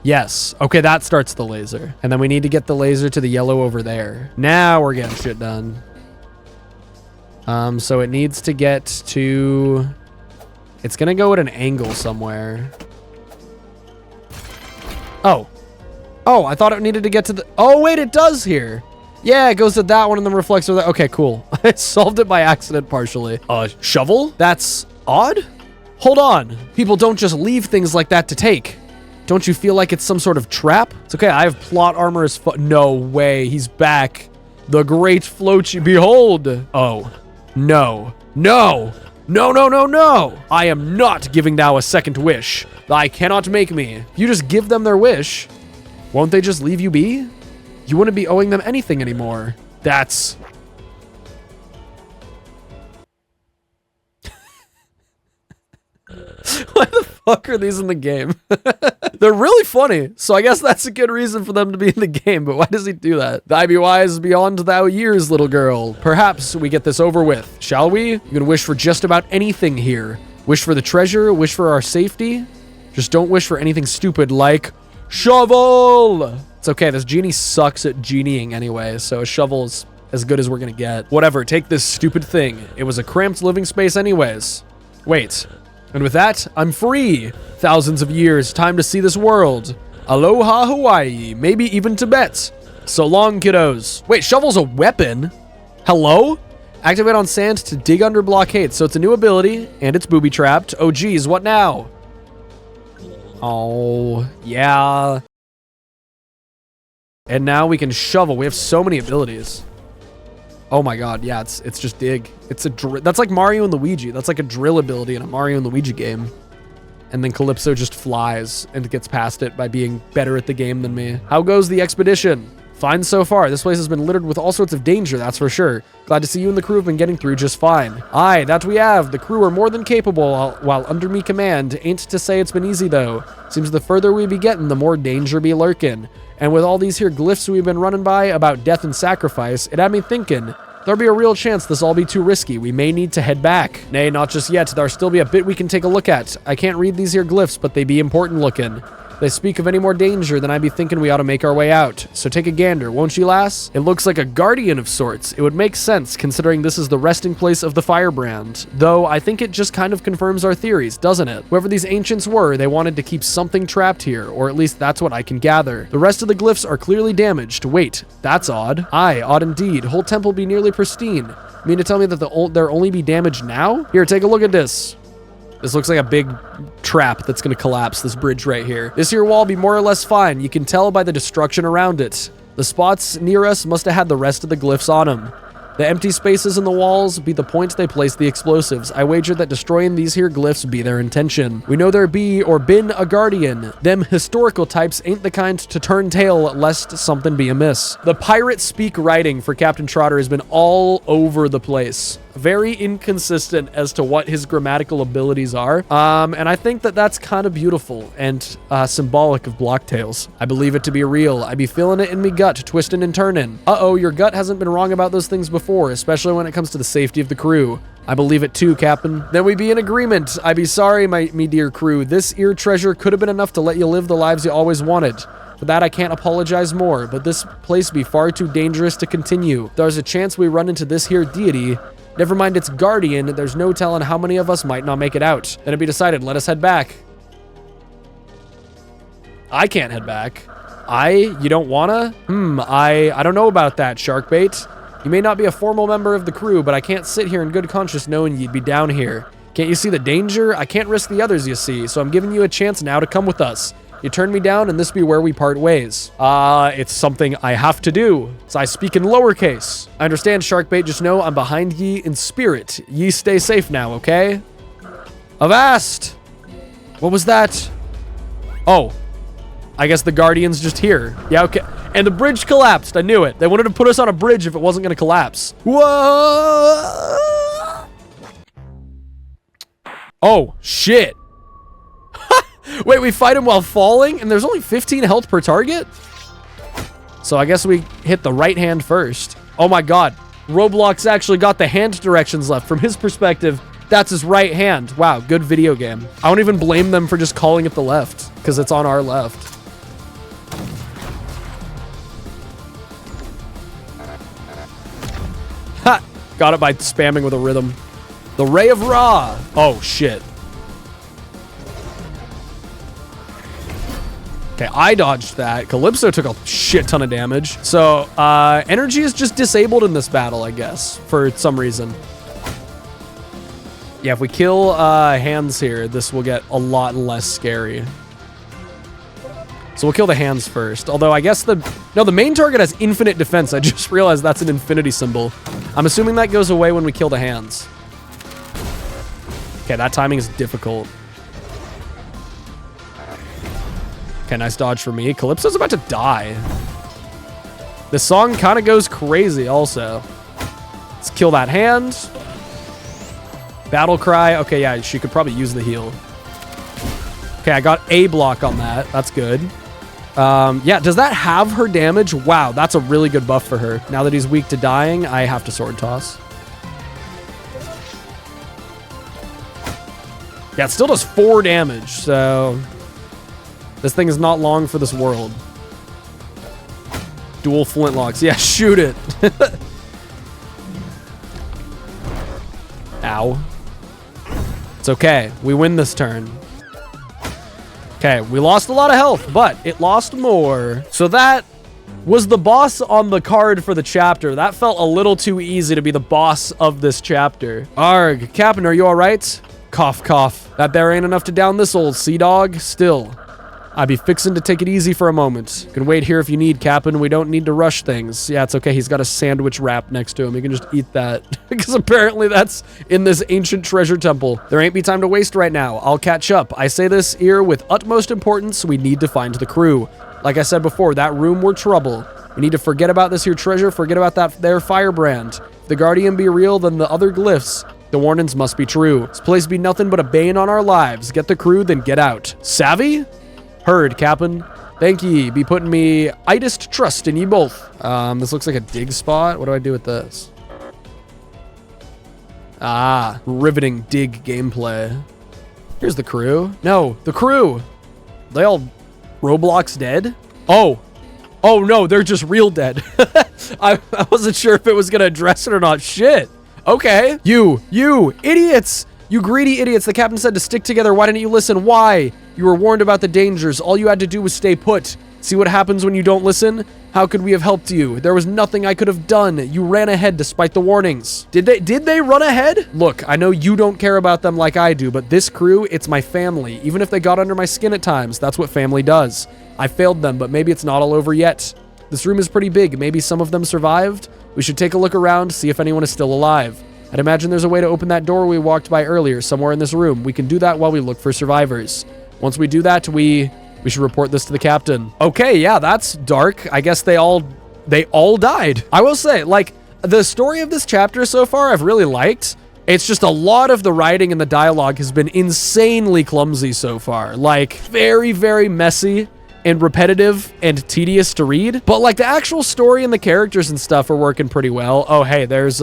Yes. Okay, that starts the laser. And then we need to get the laser to the yellow over there. Now we're getting shit done. So it needs to get to... It's gonna go at an angle somewhere. Oh. Oh, I thought it needed to get to the... Oh, wait, it does here. Yeah, it goes to that one and then reflects over that. Okay, cool. I solved it by accident partially. Shovel? That's odd? Hold on. People don't just leave things like that to take. Don't you feel like it's some sort of trap? It's okay, I have plot armor as fuck. No way, he's back. The great Flochi. Behold. Oh, no. No. No, no, no, no. I am not giving thou a second wish. Thy cannot make me. If you just give them their wish, won't they just leave you be? You wouldn't be owing them anything anymore. That's... Why the fuck are these in the game? They're really funny, so I guess that's a good reason for them to be in the game, but why does he do that? Thy be wise beyond thou years, little girl. Perhaps we get this over with, shall we? You can wish for just about anything here. Wish for the treasure, wish for our safety. Just don't wish for anything stupid like shovel. It's okay, this genie sucks at genieing anyway, so a shovel is as good as we're gonna get. Whatever, take this stupid thing. It was a cramped living space anyways. Wait. And with that, I'm free. Thousands of years, time to see this world. Aloha, Hawaii. Maybe even Tibet. So long, kiddos. Wait, shovel's a weapon? Hello? Activate on sand to dig under blockades. So it's a new ability, and it's booby-trapped. Oh, geez, what now? Oh, yeah. And now we can shovel. We have so many abilities. Oh my god, yeah, it's just dig. It's a that's like Mario and Luigi. That's like a drill ability in a Mario and Luigi game. And then Calypso just flies and gets past it by being better at the game than me. How goes the expedition? Fine so far. This place has been littered with all sorts of danger, that's for sure. Glad to see you and the crew have been getting through just fine. Aye, that we have. The crew are more than capable while under me command. Ain't to say it's been easy though. Seems the further we be getting, the more danger be lurking. And with all these here glyphs we've been running by about death and sacrifice, it had me thinking, there'll be a real chance this all be too risky. We may need to head back. Nay, not just yet. There'll still be a bit we can take a look at. I can't read these here glyphs, but they be important looking. They speak of any more danger, then I be thinking we ought to make our way out. So take a gander, won't you, lass? It looks like a guardian of sorts. It would make sense, considering this is the resting place of the firebrand. Though, I think it just kind of confirms our theories, doesn't it? Whoever these ancients were, they wanted to keep something trapped here, or at least that's what I can gather. The rest of the glyphs are clearly damaged. Wait, that's odd. Aye, odd indeed. Whole temple be nearly pristine. You mean to tell me that there only be damaged now? Here, take a look at this. This looks like a big trap that's going to collapse, this bridge right here. This here wall be more or less fine. You can tell by the destruction around it. The spots near us must have had the rest of the glyphs on them. The empty spaces in the walls be the points they place the explosives. I wager that destroying these here glyphs be their intention. We know there be or been a guardian. Them historical types ain't the kind to turn tail lest something be amiss. The pirate speak writing for Captain Trotter has been all over the place. Very inconsistent as to what his grammatical abilities are. And I think that that's kind of beautiful and symbolic of Blocktails. I believe it to be real. I be feeling it in me gut, twisting and turning. Uh-oh, your gut hasn't been wrong about those things before, especially when it comes to the safety of the crew. I believe it too, Captain. Then we be in agreement. I be sorry, me dear crew. This ear treasure could have been enough to let you live the lives you always wanted. For that, I can't apologize more, but this place be far too dangerous to continue. There's a chance we run into this here deity. Never mind its guardian, there's no telling how many of us might not make it out. Then it be decided, let us head back. I can't head back. You don't wanna? I don't know about that, Sharkbait. You may not be a formal member of the crew, but I can't sit here in good conscience knowing you'd be down here. Can't you see the danger? I can't risk the others, you see, so I'm giving you a chance now to come with us. You turn me down, and this be where we part ways. It's something I have to do, so I speak in lowercase. I understand, Sharkbait, just know I'm behind ye in spirit. Ye stay safe now, okay? Avast! What was that? Oh, I guess the Guardian's just here. Yeah, okay. And the bridge collapsed, I knew it. They wanted to put us on a bridge if it wasn't gonna collapse. Whoa! Oh, shit. Wait, we fight him while falling? And there's only 15 health per target? So I guess we hit the right hand first. Oh my god. Roblox actually got the hand directions left. From his perspective, that's his right hand. Wow, good video game. I don't even blame them for just calling it the left, because it's on our left. Ha! Got it by spamming with a rhythm. The Ray of Ra. Oh, shit. Okay, I dodged that. Calypso took a shit ton of damage. So, energy is just disabled in this battle, I guess, for some reason. Yeah, if we kill hands here, this will get a lot less scary. So we'll kill the hands first. Although I guess the main target has infinite defense. I just realized that's an infinity symbol. I'm assuming that goes away when we kill the hands. Okay, that timing is difficult. Okay, nice dodge for me. Calypso's about to die. This song kind of goes crazy also. Let's kill that hand. Battle cry. Okay, yeah, she could probably use the heal. Okay, I got a block on that. That's good. Yeah, does that have her damage? Wow, that's a really good buff for her. Now that he's weak to dying, I have to sword toss. Yeah, it still does 4 damage, so this thing is not long for this world. Dual flintlocks. Yeah, shoot it. Ow. It's okay. We win this turn. Okay, we lost a lot of health, but it lost more. So that was the boss on the card for the chapter. That felt a little too easy to be the boss of this chapter. Arg, Captain, are you all right? Cough, cough. That there ain't enough to down this old sea dog. Still, I'd be fixing to take it easy for a moment. You can wait here if you need, Captain. We don't need to rush things. Yeah, it's okay. He's got a sandwich wrap next to him. You can just eat that. Because apparently that's in this ancient treasure temple. There ain't be time to waste right now. I'll catch up. I say this here with utmost importance. We need to find the crew. Like I said before, that room were trouble. We need to forget about this here treasure. Forget about that there firebrand. If the Guardian be real, then the other glyphs, the warnings must be true. This place be nothing but a bane on our lives. Get the crew, then get out. Savvy? Heard, Captain. Thank ye. Be putting me idest trust in ye both. This looks like a dig spot. What do I do with this? Ah, riveting dig gameplay. Here's the crew. No, the crew. They all Roblox dead? Oh. Oh no, they're just real dead. I wasn't sure if it was gonna address it or not. Shit. Okay. You idiots. You greedy idiots. The captain said to stick together. Why didn't you listen? Why? You were warned about the dangers. All you had to do was stay put. See what happens when you don't listen? How could we have helped you? There was nothing I could have done. You ran ahead despite the warnings. Did they run ahead? Look, I know you don't care about them like I do, but this crew, it's my family. Even if they got under my skin at times, that's what family does. I failed them, but maybe it's not all over yet. This room is pretty big. Maybe some of them survived. We should take a look around, see if anyone is still alive. I'd imagine there's a way to open that door we walked by earlier, somewhere in this room. We can do that while we look for survivors. Once we do that, we should report this to the captain. Okay, yeah, that's dark. I guess they all died. I will say, like, the story of this chapter so far, I've really liked. It's just a lot of the writing and the dialogue has been insanely clumsy so far. Like, very, very messy and repetitive and tedious to read. But, like, the actual story and the characters and stuff are working pretty well. Oh, hey, there's,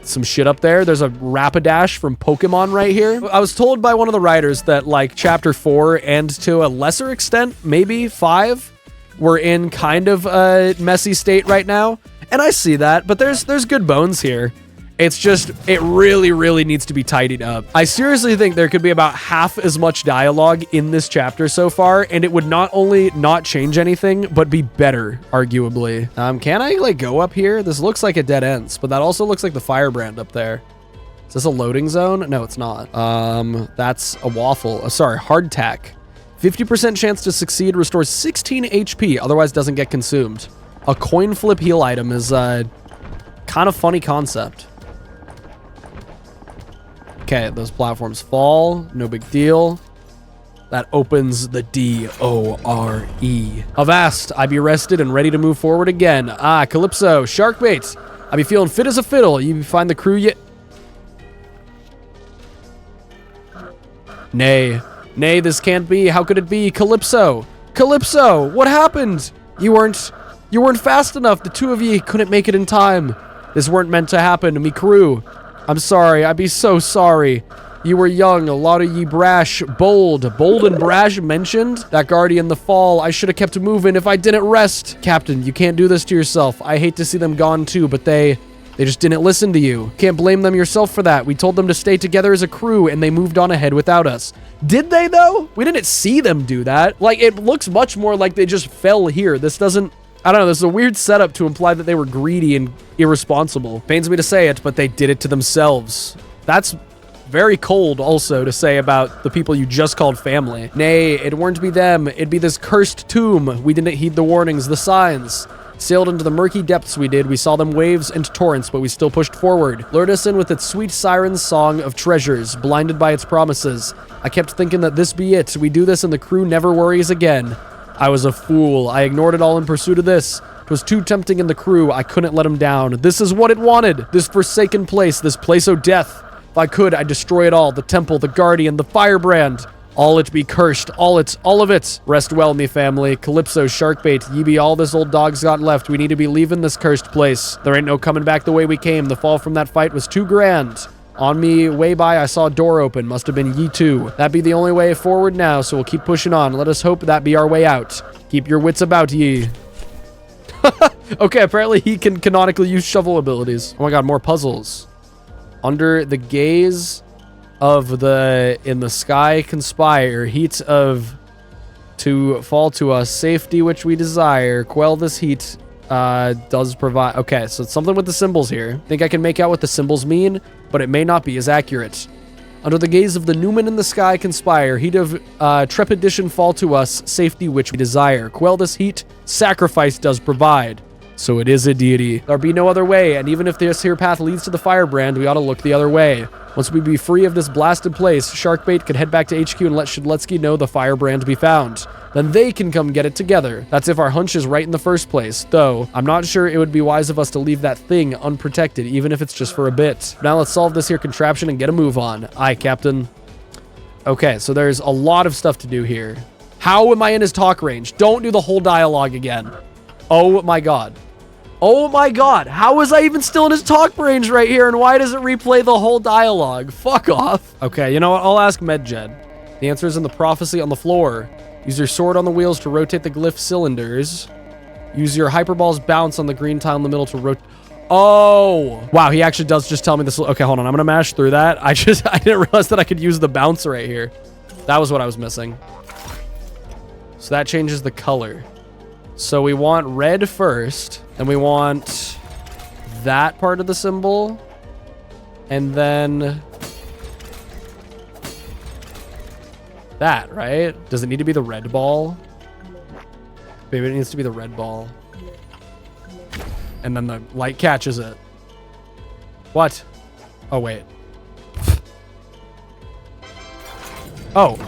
some shit up there. There's a Rapidash from Pokemon right here. I was told by one of the writers that like chapter 4 and to a lesser extent, maybe 5, we're in kind of a messy state right now. And I see that, but there's good bones here. It's just, it really, really needs to be tidied up. I seriously think there could be about half as much dialogue in this chapter so far, and it would not only not change anything, but be better, arguably. Can I, like, go up here? This looks like it dead ends, but that also looks like the firebrand up there. Is this a loading zone? No, it's not. That's a waffle. Sorry, hardtack. 50% chance to succeed, restores 16 HP, otherwise doesn't get consumed. A coin flip heal item is a kind of funny concept. Okay, those platforms fall. No big deal. That opens the D-O-R-E. Avast, I be rested and ready to move forward again. Ah, Calypso, shark bait. I be feeling fit as a fiddle. You find the crew yet? Nay. Nay, this can't be. How could it be? Calypso. Calypso, what happened? You weren't fast enough. The two of ye couldn't make it in time. This weren't meant to happen to me crew. I'm sorry, I be so sorry. You were young, a lot of ye brash, bold and brash mentioned. That guardian the fall, I should have kept moving if I didn't rest. Captain, you can't do this to yourself. I hate to see them gone too, but they just didn't listen to you. Can't blame them yourself for that. We told them to stay together as a crew and they moved on ahead without us. Did they though? We didn't see them do that. Like, it looks much more like they just fell here. This doesn't, I don't know, this is a weird setup to imply that they were greedy and irresponsible. Pains me to say it, but they did it to themselves. That's very cold also to say about the people you just called family. Nay, it weren't be them, it'd be this cursed tomb. We didn't heed the warnings, the signs. Sailed into the murky depths we did. We saw them waves and torrents, but we still pushed forward. Lured us in with its sweet siren's song of treasures, blinded by its promises. I kept thinking that this be it. We do this and the crew never worries again. I was a fool. I ignored it all in pursuit of this. It was too tempting in the crew. I couldn't let him down. This is what it wanted. This forsaken place, this place o' death. If I could, I'd destroy it all. The temple, the guardian, the firebrand. All it be cursed. All of it. Rest well, me family. Calypso, sharkbait, ye be all this old dog's got left. We need to be leaving this cursed place. There ain't no coming back the way we came. The fall from that fight was too grand. On me way by, I saw a door open. Must have been ye too. That be the only way forward now, so we'll keep pushing on. Let us hope that be our way out. Keep your wits about ye. Okay, apparently he can canonically use shovel abilities. Oh my god, more puzzles. Under the gaze of the in the sky conspire, heat of to fall to us, safety which we desire, quell this heat does provide. Okay, so it's something with the symbols here. I think I can make out what the symbols mean, but it may not be as accurate. Under the gaze of the Newman in the sky conspire, heat of trepidation fall to us, safety which we desire, quell this heat, sacrifice does provide. So it is a deity. There be no other way, and even if this here path leads to the firebrand, we ought to look the other way. Once we be free of this blasted place, Sharkbait could head back to HQ and let Shedletsky know the firebrand be found. Then they can come get it together. That's if our hunch is right in the first place. Though, I'm not sure it would be wise of us to leave that thing unprotected, even if it's just for a bit. Now let's solve this here contraption and get a move on. Aye, Captain. Okay, so there's a lot of stuff to do here. How am I in his talk range? Don't do the whole dialogue again. Oh my god. Oh my god, how was I even still in his talk range right here, and why does it replay the whole dialogue? Fuck off. Okay, you know what? I'll ask Medjed. The answer is in the prophecy on the floor. Use your sword on the wheels to rotate the glyph cylinders. Use your hyperball's bounce on the green tile in the middle to rotate. Oh, wow, he actually does just tell me this. Okay, hold on, I'm gonna mash through that. I didn't realize that I could use the bounce right here. That was what I was missing. So that changes the color. So we want red first, and we want that part of the symbol, and then that, right? Does it need to be the red ball? Maybe it needs to be the red ball. And then the light catches it. What? Oh, wait. Oh.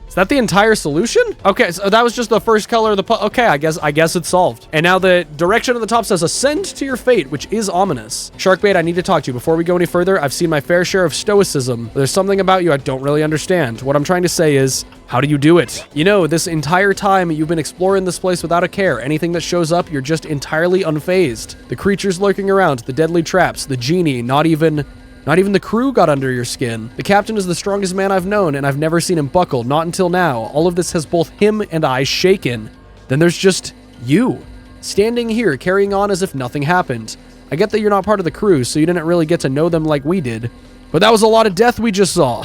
Is that the entire solution? Okay, so that was just the first color of the okay, I guess it's solved. And now the direction on the top says ascend to your fate, which is ominous. Sharkbait, I need to talk to you. Before we go any further, I've seen my fair share of stoicism. There's something about you I don't really understand. What I'm trying to say is, how do you do it? You know, this entire time you've been exploring this place without a care. Anything that shows up, you're just entirely unfazed. The creatures lurking around, the deadly traps, the genie, not even the crew got under your skin. The captain is the strongest man I've known, and I've never seen him buckle, not until now. All of this has both him and I shaken. Then there's just you, standing here, carrying on as if nothing happened. I get that you're not part of the crew, so you didn't really get to know them like we did. But that was a lot of death we just saw.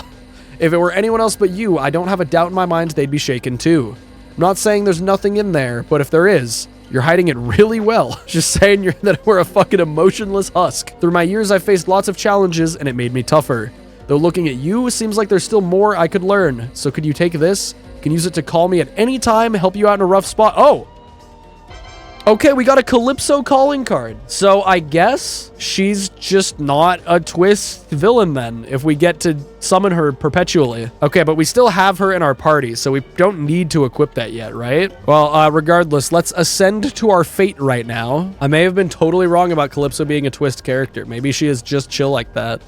If it were anyone else but you, I don't have a doubt in my mind they'd be shaken too. I'm not saying there's nothing in there, but if there is, you're hiding it really well. Just saying that we're a fucking emotionless husk. Through my years, I've faced lots of challenges, and it made me tougher. Though looking at you, seems like there's still more I could learn. So could you take this? You can use it to call me at any time, help you out in a rough spot. Oh! Okay, we got a Calypso calling card. So I guess she's just not a twist villain then, if we get to summon her perpetually. Okay, but we still have her in our party, so we don't need to equip that yet, right? Well, regardless, let's ascend to our fate right now. I may have been totally wrong about Calypso being a twist character. Maybe she is just chill like that.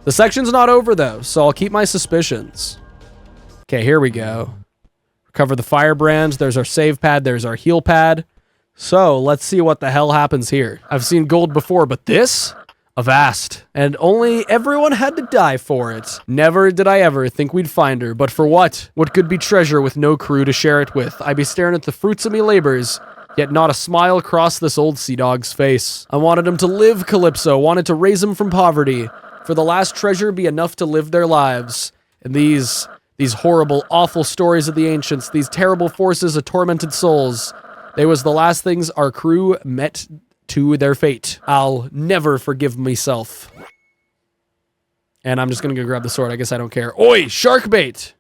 The section's not over though, so I'll keep my suspicions. Okay, here we go. Recover the firebrand. There's our save pad. There's our heal pad. So, let's see what the hell happens here. I've seen gold before, but this? Avast. And only everyone had to die for it. Never did I ever think we'd find her, but for what? What could be treasure with no crew to share it with? I'd be staring at the fruits of me labors, yet not a smile crossed this old sea dog's face. I wanted him to live, Calypso, wanted to raise him from poverty. For the last treasure be enough to live their lives. And these horrible, awful stories of the ancients, these terrible forces of tormented souls, they was the last things our crew met to their fate. I'll never forgive myself. And I'm just gonna go grab the sword. I guess I don't care. Oi, shark bait!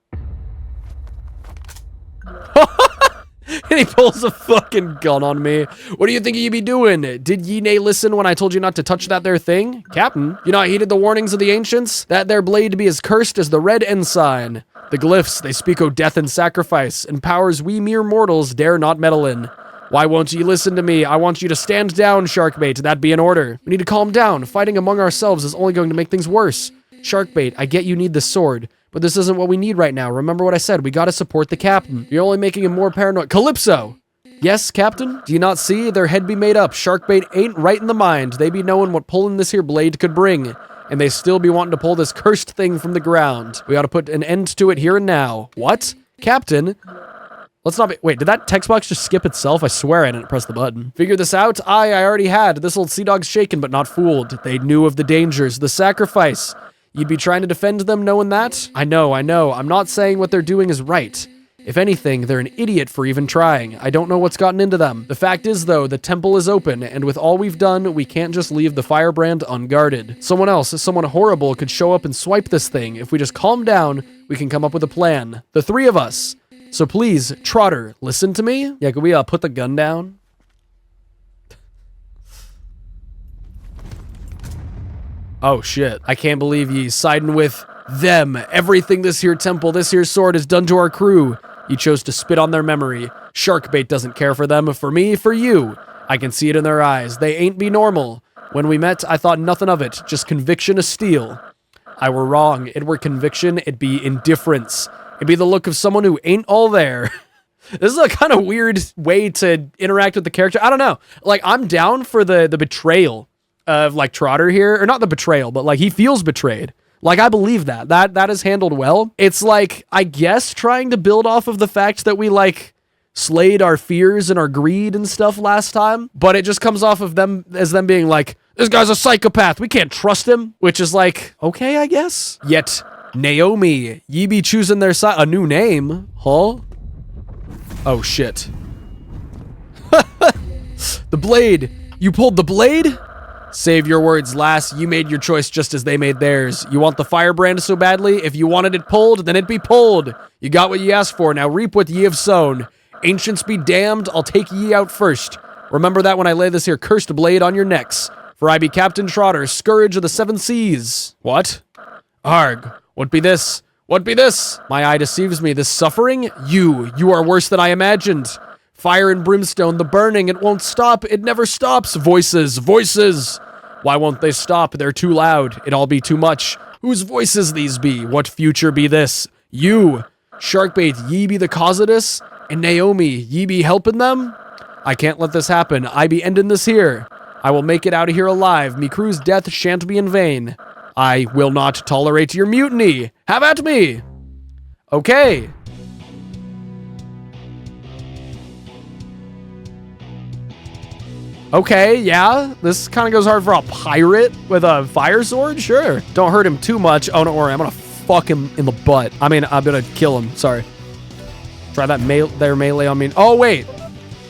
And he pulls a fucking gun on me. What do you think you be doing? Did ye nay listen when I told you not to touch that there thing? Captain, you not heeded the warnings of the ancients? That there blade be as cursed as the red ensign. The glyphs, they speak o' death and sacrifice, and powers we mere mortals dare not meddle in. Why won't ye listen to me? I want you to stand down, Sharkbait. That be an order. We need to calm down. Fighting among ourselves is only going to make things worse. Sharkbait, I get you need the sword, but this isn't what we need right now. Remember what I said. We gotta support the captain. You're only making him more paranoid. Calypso! Yes, Captain? Do you not see? Their head be made up. Sharkbait ain't right in the mind. They be knowing what pulling this here blade could bring. And they still be wanting to pull this cursed thing from the ground. We ought to put an end to it here and now. What? Captain? Let's not be- wait, did that text box just skip itself? I swear I didn't press the button. Figure this out? I already had. This old sea dog's shaken but not fooled. They knew of the dangers, the sacrifice. You'd be trying to defend them knowing that? I know. I'm not saying what they're doing is right. If anything, they're an idiot for even trying. I don't know what's gotten into them. The fact is, though, the temple is open, and with all we've done, we can't just leave the firebrand unguarded. Someone horrible, could show up and swipe this thing. If we just calm down, we can come up with a plan. The three of us. So please, Trotter, listen to me? Yeah, can we put the gun down? Oh, shit. I can't believe ye siding with them. Everything this here temple, this here sword has done to our crew. You chose to spit on their memory. Sharkbait doesn't care for them. For me, for you. I can see it in their eyes. They ain't be normal. When we met, I thought nothing of it. Just conviction of steel. I were wrong. It were conviction. It'd be indifference. It'd be the look of someone who ain't all there. This is a kind of weird way to interact with the character. I don't know. Like, I'm down for the betrayal of, like, Trotter here. Or not the betrayal, but, like, he feels betrayed. Like, I believe that. That is handled well. It's like, I guess, trying to build off of the fact that we, like, slayed our fears and our greed and stuff last time. But it just comes off of them as them being like, this guy's a psychopath. We can't trust him. Which is like, okay, I guess. Yet, Naomi, ye be choosing their side. A new name, huh? Oh, shit. The blade. You pulled the blade? Save your words, lass. You made your choice just as they made theirs. You want the firebrand so badly? If you wanted it pulled, then it be pulled. You got what ye asked for. Now reap what ye have sown. Ancients be damned. I'll take ye out first. Remember that when I lay this here cursed blade on your necks. For I be Captain Trotter, scourge of the seven seas. What? Arg. What be this? What be this? My eye deceives me. This suffering? You are worse than I imagined. Fire and brimstone, the burning, it won't stop. It never stops. Voices. Why won't they stop? They're too loud. It all be too much. Whose voices these be? What future be this? You. Sharkbait, ye be the cause of this? And Naomi, ye be helping them? I can't let this happen. I be ending this here. I will make it out of here alive. Me crew's death shan't be in vain. I will not tolerate your mutiny. Have at me. Okay. Okay, yeah, this kind of goes hard for a pirate with a fire sword, sure. Don't hurt him too much. Oh, don't worry, I'm gonna fuck him in the butt. I mean, I'm gonna kill him, sorry. Try that melee on me. Oh, wait,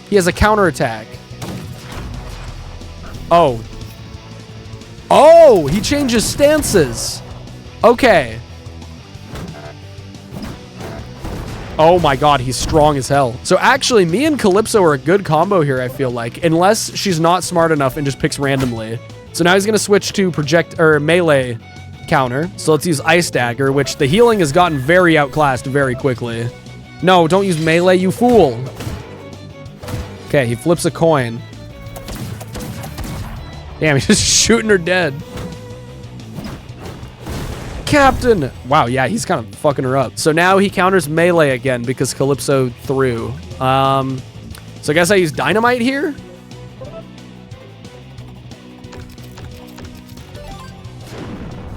he has a counterattack. Oh. Oh, he changes stances. Okay. Oh my god, he's strong as hell. So actually, me and Calypso are a good combo here, I feel like. Unless she's not smart enough and just picks randomly. So now he's going to switch to melee counter. So let's use Ice Dagger, which the healing has gotten very outclassed very quickly. No, don't use melee, you fool. Okay, he flips a coin. Damn, he's just shooting her dead. Captain! Wow, yeah, he's kind of fucking her up. So now he counters melee again because Calypso threw. So I guess I use dynamite here?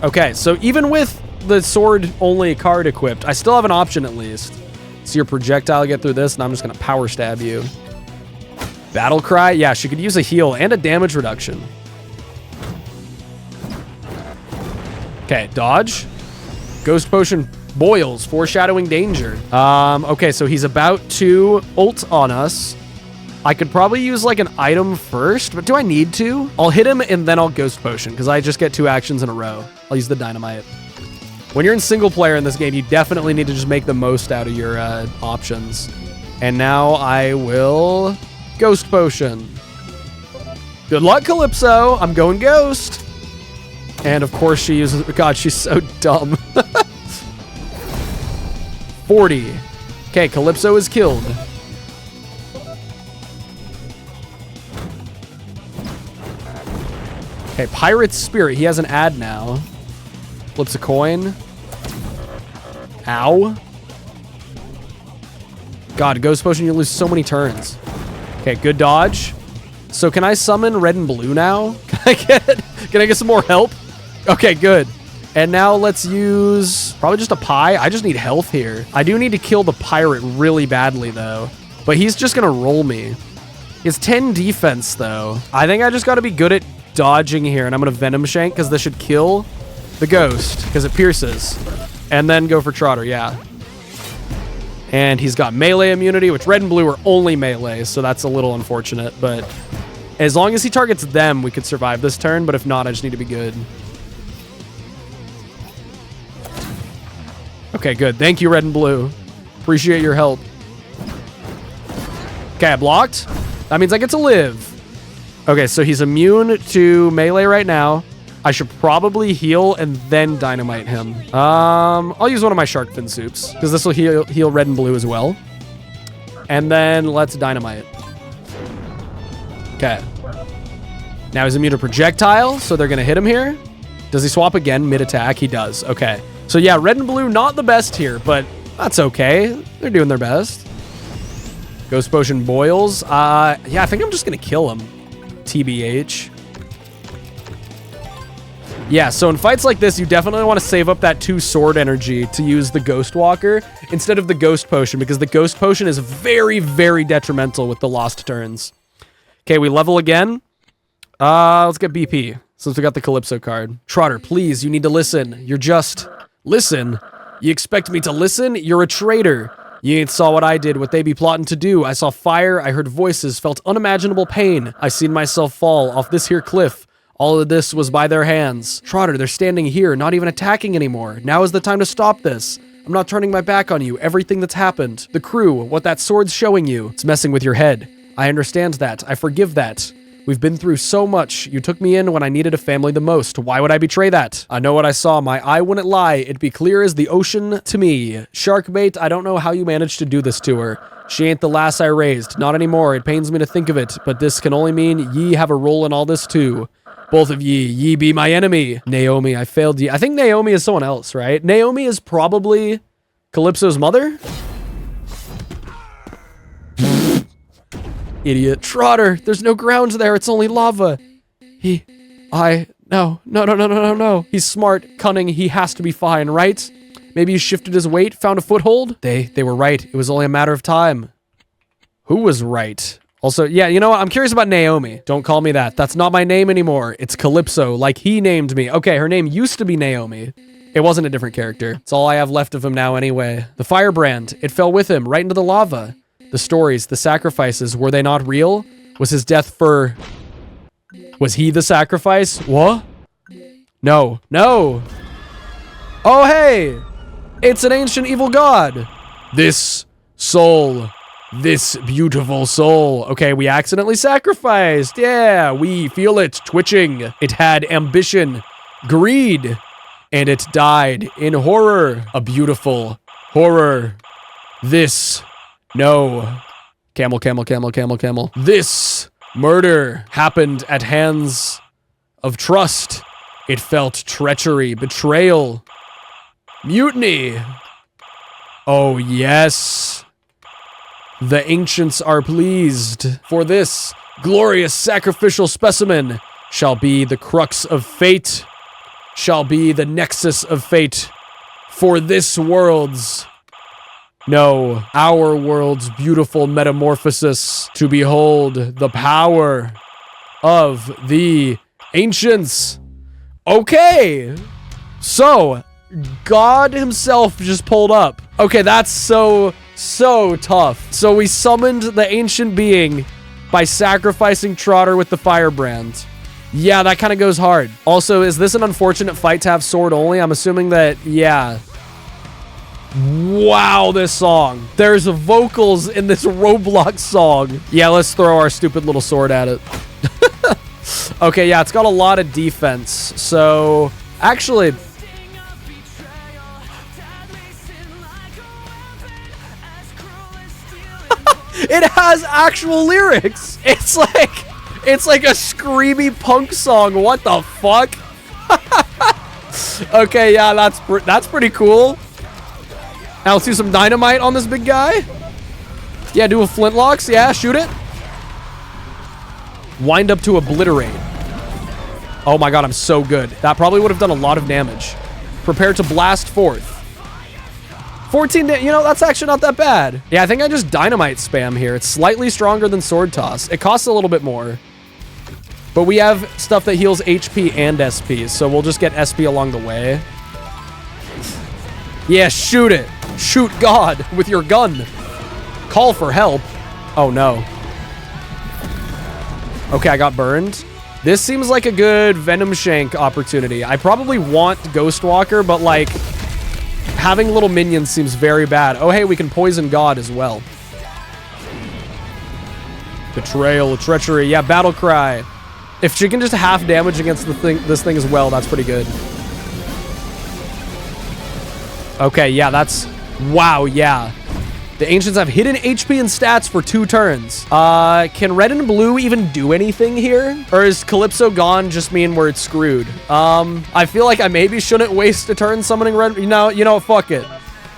Okay, so even with the sword only card equipped, I still have an option at least. See your projectile get through this, and I'm just gonna power stab you. Battle cry? Yeah, she could use a heal and a damage reduction. Okay, dodge. Ghost potion boils, foreshadowing danger. Okay, so he's about to ult on us. I could probably use like an item first, but do I need to? I'll hit him and then I'll ghost potion because I just get 2 actions in a row. I'll use the dynamite. When you're in single player in this game, you definitely need to just make the most out of your options. And now I will ghost potion. Good luck, Calypso. I'm going ghost. And of course she uses, god, she's so dumb. 40. Okay, Calypso is killed. Okay, Pirate's Spirit. He has an ad now. Flips a coin. Ow. God, Ghost Potion, you lose so many turns. Okay, good dodge. So can I summon red and blue now? Can I get some more help? Okay, good. And now let's use probably just a pie. I just need health here. I do need to kill the pirate really badly, though. But he's just going to roll me. He has 10 defense, though. I think I just got to be good at dodging here. And I'm going to Venom Shank because this should kill. the ghost because it pierces, and then go for Trotter. Yeah. And he's got melee immunity, which red and blue are only melee, so that's a little unfortunate. But as long as he targets them, we could survive this turn. But if not, I just need to be good. Okay, good. Thank you, red and blue. Appreciate your help. Okay, I blocked. That means I get to live. Okay, so he's immune to melee right now. I should probably heal and then dynamite him. I'll use one of my shark fin soups because this will heal red and blue as well. And then let's dynamite. Okay. Now he's immune to projectile, so they're going to hit him here. Does he swap again mid-attack? He does. Okay. So yeah, red and blue, not the best here, but that's okay. They're doing their best. Ghost Potion boils. Yeah, I think I'm just going to kill him. TBH. Yeah, so in fights like this, you definitely want to save up that 2 sword energy to use the Ghost Walker instead of the Ghost Potion, because the Ghost Potion is very, very detrimental with the lost turns. Okay, we level again. Let's get BP, since we got the Calypso card. Trotter, please, you need to listen. You're just... Listen? You expect me to listen? You're a traitor. You ain't saw what I did, what they be plotting to do. I saw fire, I heard voices, felt unimaginable pain. I seen myself fall off this here cliff. All of this was by their hands. Trotter, they're standing here, not even attacking anymore. Now is the time to stop this. I'm not turning my back on you, everything that's happened. The crew, what that sword's showing you, it's messing with your head. I understand that. I forgive that. We've been through so much. You took me in when I needed a family the most. Why would I betray that? I know what I saw. My eye wouldn't lie. It'd be clear as the ocean to me. Sharkbait, I don't know how you managed to do this to her. She ain't the lass I raised. Not anymore. It pains me to think of it, but this can only mean ye have a role in all this too. Both of ye be my enemy. Naomi, I failed ye. I think Naomi is someone else, right? Naomi is probably Calypso's mother? Idiot. Trotter, there's no ground there. It's only lava. No. He's smart, cunning. He has to be fine, right? Maybe he shifted his weight, found a foothold? They were right. It was only a matter of time. Who was right? Also, yeah, you know what? I'm curious about Naomi. Don't call me that. That's not my name anymore. It's Calypso, like he named me. Okay, her name used to be Naomi. It wasn't a different character. It's all I have left of him now anyway. The firebrand, it fell with him right into the lava. The stories, the sacrifices, were they not real? Was his death for... Was he the sacrifice? What? No. Oh, hey! It's an ancient evil god. This soul... This beautiful soul. Okay, we accidentally sacrificed. Yeah, we feel it twitching. It had ambition, greed, and it died in horror. A beautiful horror. This, no. Camel. This murder happened at hands of trust. It felt treachery, betrayal, mutiny. Oh, yes. The ancients are pleased, for this glorious sacrificial specimen shall be the crux of fate, shall be the nexus of fate for this world's, no, our world's beautiful metamorphosis to behold the power of the ancients. Okay, so God himself just pulled up. Okay, that's so tough. So we summoned the ancient being by sacrificing Trotter with the firebrand. Yeah, that kind of goes hard. Also, is this an unfortunate fight to have sword only? I'm assuming that, yeah. Wow, this song. There's vocals in this Roblox song. Yeah, let's throw our stupid little sword at it. Okay, yeah, it's got a lot of defense. So, actually... It has actual lyrics. It's like a screamy punk song. What the fuck? Okay, yeah, that's pretty cool. Now let's do some dynamite on this big guy. Yeah, do a flintlocks. Yeah, shoot it. Wind up to obliterate. Oh my god, I'm so good. That probably would have done a lot of damage. Prepare to blast forth. 14, you know, that's actually not that bad. Yeah, I think I just dynamite spam here. It's slightly stronger than sword toss. It costs a little bit more. But we have stuff that heals HP and SP, so we'll just get SP along the way. Yeah, shoot it. Shoot God with your gun. Call for help. Oh, no. Okay, I got burned. This seems like a good Venom Shank opportunity. I probably want Ghost Walker, but, like, having little minions seems very bad. Oh, hey, we can poison God as well. Betrayal, treachery. Yeah, battle cry. If she can just half damage against this thing as well, that's pretty good. Okay, yeah, that's... Wow, yeah. The Ancients have hidden HP and stats for 2 turns. Can red and blue even do anything here? Or is Calypso gone just mean we're screwed? I feel like I maybe shouldn't waste a turn summoning red. You know, fuck it.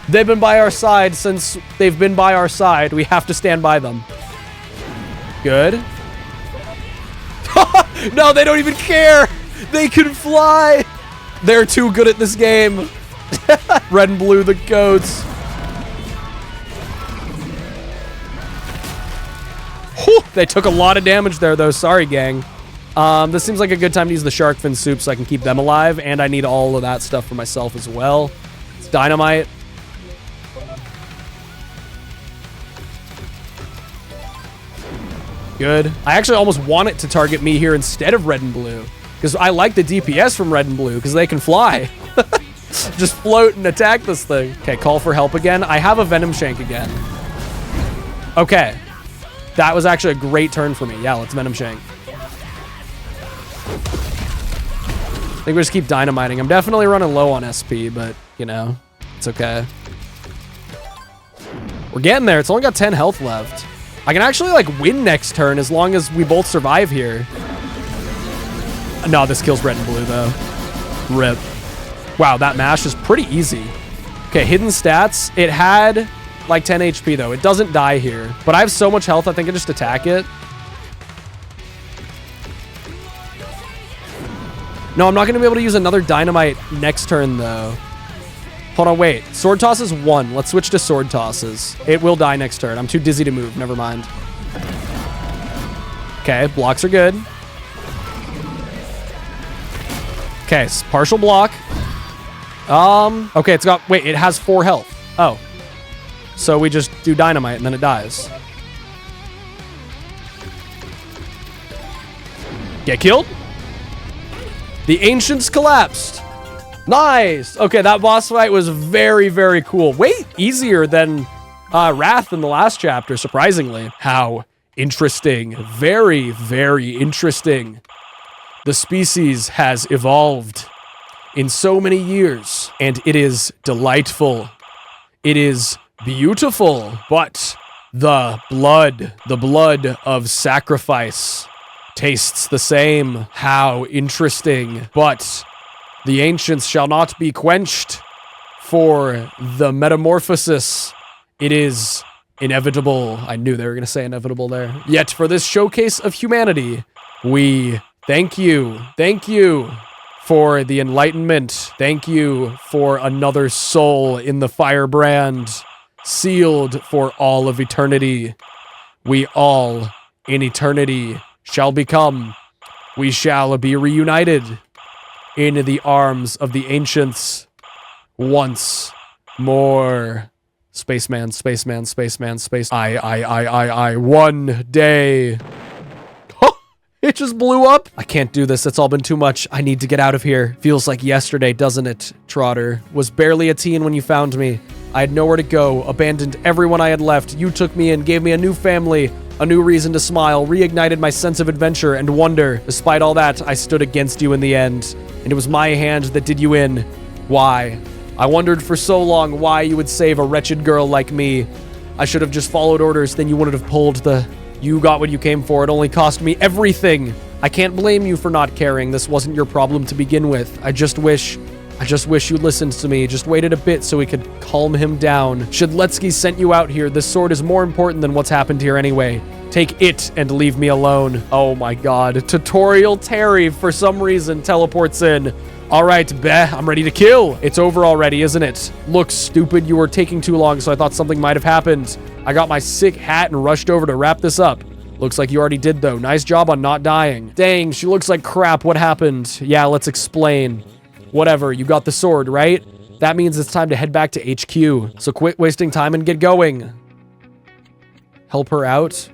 They've been by our side since they've been by our side. We have to stand by them. Good. No, they don't even care. They can fly. They're too good at this game. Red and blue, the goats. Whew, they took a lot of damage there, though. Sorry, gang. This seems like a good time to use the shark fin soup so I can keep them alive, and I need all of that stuff for myself as well. It's dynamite. Good. I actually almost want it to target me here instead of red and blue, because I like the DPS from red and blue, because they can fly. Just float and attack this thing. Okay, call for help again. I have a Venom Shank again. Okay. That was actually a great turn for me. Yeah, let's Venom Shank. I think we just keep dynamiting. I'm definitely running low on SP, but, you know, it's okay. We're getting there. It's only got 10 health left. I can actually, like, win next turn as long as we both survive here. No, this kills red and blue, though. Rip. Wow, that mash is pretty easy. Okay, hidden stats. It had, like, 10 HP, though. It doesn't die here. But I have so much health, I think I just attack it. No, I'm not going to be able to use another dynamite next turn, though. Hold on, wait. Sword toss is 1. Let's switch to sword tosses. It will die next turn. I'm too dizzy to move. Never mind. Okay, blocks are good. Okay, partial block. Okay, it's got... Wait, it has 4 health. Oh. So we just do dynamite and then it dies. Get killed? The Ancients collapsed. Nice. Okay, that boss fight was very, very cool. Way easier than Wrath in the last chapter, surprisingly. How interesting. Very, very interesting. The species has evolved in so many years, and it is delightful. It is beautiful, but the blood of sacrifice tastes the same. How interesting. But the Ancients shall not be quenched, for the metamorphosis, it is inevitable. I knew they were going to say inevitable there. Yet for this showcase of humanity, we thank you. Thank you for the enlightenment. Thank you for another soul in the firebrand, sealed for all of eternity. We all, in eternity, shall become. We shall be reunited in the arms of the Ancients once more. Spaceman, spaceman, spaceman, space. I. One day. It just blew up. I can't do this. It's all been too much. I need to get out of here. Feels like yesterday, doesn't it, Trotter? Was barely a teen when you found me. I had nowhere to go, abandoned everyone I had left. You took me in, gave me a new family, a new reason to smile, reignited my sense of adventure and wonder. Despite all that, I stood against you in the end, and it was my hand that did you in. Why? I wondered for so long why you would save a wretched girl like me. I should have just followed orders, then you wouldn't have pulled the... You got what you came for. It only cost me everything. I can't blame you for not caring. This wasn't your problem to begin with. I just wish you listened to me. Just waited a bit so we could calm him down. Shedletsky sent you out here. This sword is more important than what's happened here anyway. Take it and leave me alone. Oh my god. Tutorial Terry, for some reason, teleports in. All right, Beh, I'm ready to kill. It's over already, isn't it? Look, stupid, you were taking too long, so I thought something might have happened. I got my sick hat and rushed over to wrap this up. Looks like you already did, though. Nice job on not dying. Dang, she looks like crap. What happened? Yeah, let's explain. Whatever, you got the sword, right? That means it's time to head back to HQ. So quit wasting time and get going. Help her out?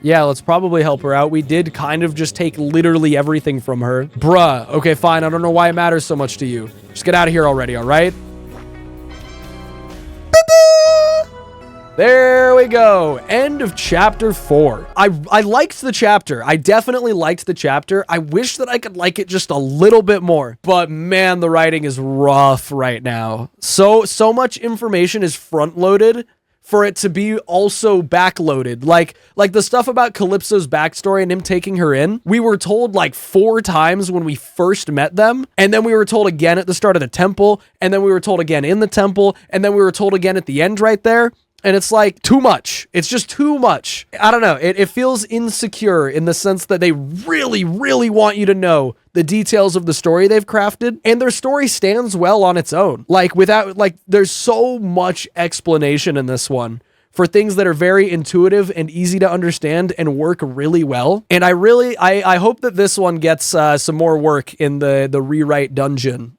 Yeah, let's probably help her out. We did kind of just take literally everything from her. Bruh. Okay, fine. I don't know why it matters so much to you. Just get out of here already, all right? There we go. End of chapter 4. I liked the chapter. I definitely liked the chapter. I wish that I could like it just a little bit more. But man, the writing is rough right now. So much information is front-loaded for it to be also backloaded. Like the stuff about Calypso's backstory and him taking her in, we were told like 4 times when we first met them, and then we were told again at the start of the temple, and then we were told again in the temple, and then we were told again at the end right there. And it's like too much. It's just too much. I don't know. It feels insecure in the sense that they really, really want you to know the details of the story they've crafted. And their story stands well on its own. There's so much explanation in this one for things that are very intuitive and easy to understand and work really well. And I hope that this one gets some more work in the rewrite dungeon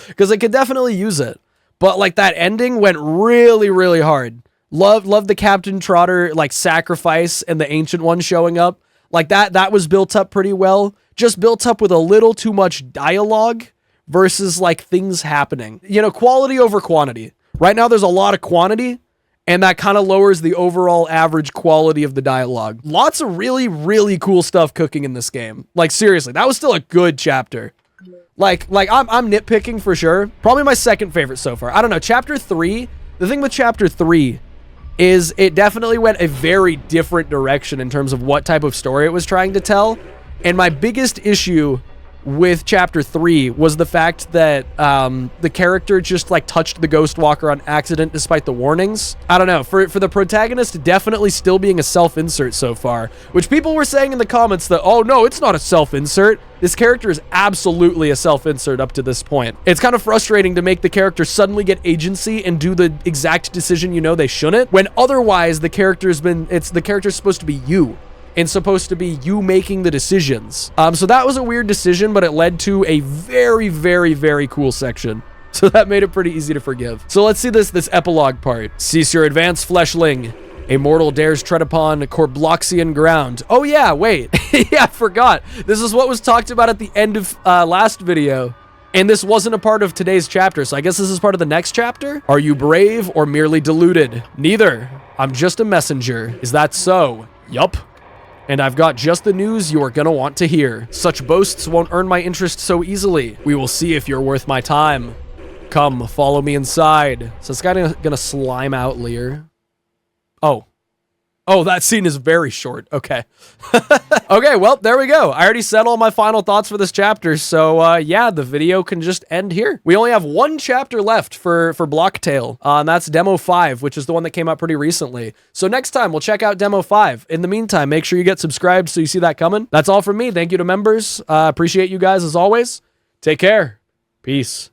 because I could definitely use it. But like that ending went really, really hard. Love the Captain Trotter like sacrifice and the Ancient One showing up. Like that was built up pretty well. Just built up with a little too much dialogue versus like things happening. You know, quality over quantity. Right now there's a lot of quantity and that kind of lowers the overall average quality of the dialogue. Lots of really, really cool stuff cooking in this game. Like seriously, that was still a good chapter. Like I'm nitpicking for sure. Probably my second favorite so far. I don't know, chapter 3. The thing with chapter 3 is it definitely went a very different direction in terms of what type of story it was trying to tell. And my biggest issue with chapter 3 was the fact that the character just like touched the Ghost Walker on accident despite the warnings. I don't know, for the protagonist definitely still being a self-insert so far, which people were saying in the comments that, oh no, it's not a self-insert. This character is absolutely a self-insert up to this point. It's kind of frustrating to make the character suddenly get agency and do the exact decision you know they shouldn't, when otherwise the character's supposed to be you. And supposed to be you making the decisions. So that was a weird decision, but it led to a very, very, very cool section. So that made it pretty easy to forgive. So let's see this epilogue part. Cease your advance, fleshling. A mortal dares tread upon Corbloxian ground. Oh yeah, wait. Yeah, I forgot. This is what was talked about at the end of last video. And this wasn't a part of today's chapter, so I guess this is part of the next chapter? Are you brave or merely deluded? Neither. I'm just a messenger. Is that so? Yup. And I've got just the news you are gonna want to hear. Such boasts won't earn my interest so easily. We will see if you're worth my time. Come, follow me inside. So this guy gonna slime out Lear. Oh, that scene is very short. Okay. Okay, well, there we go. I already said all my final thoughts for this chapter, so yeah, the video can just end here. We only have 1 chapter left for Blocktail, and that's Demo 5, which is the one that came out pretty recently. So next time, we'll check out Demo 5. In the meantime, make sure you get subscribed so you see that coming. That's all from me. Thank you to members. Appreciate you guys as always. Take care. Peace.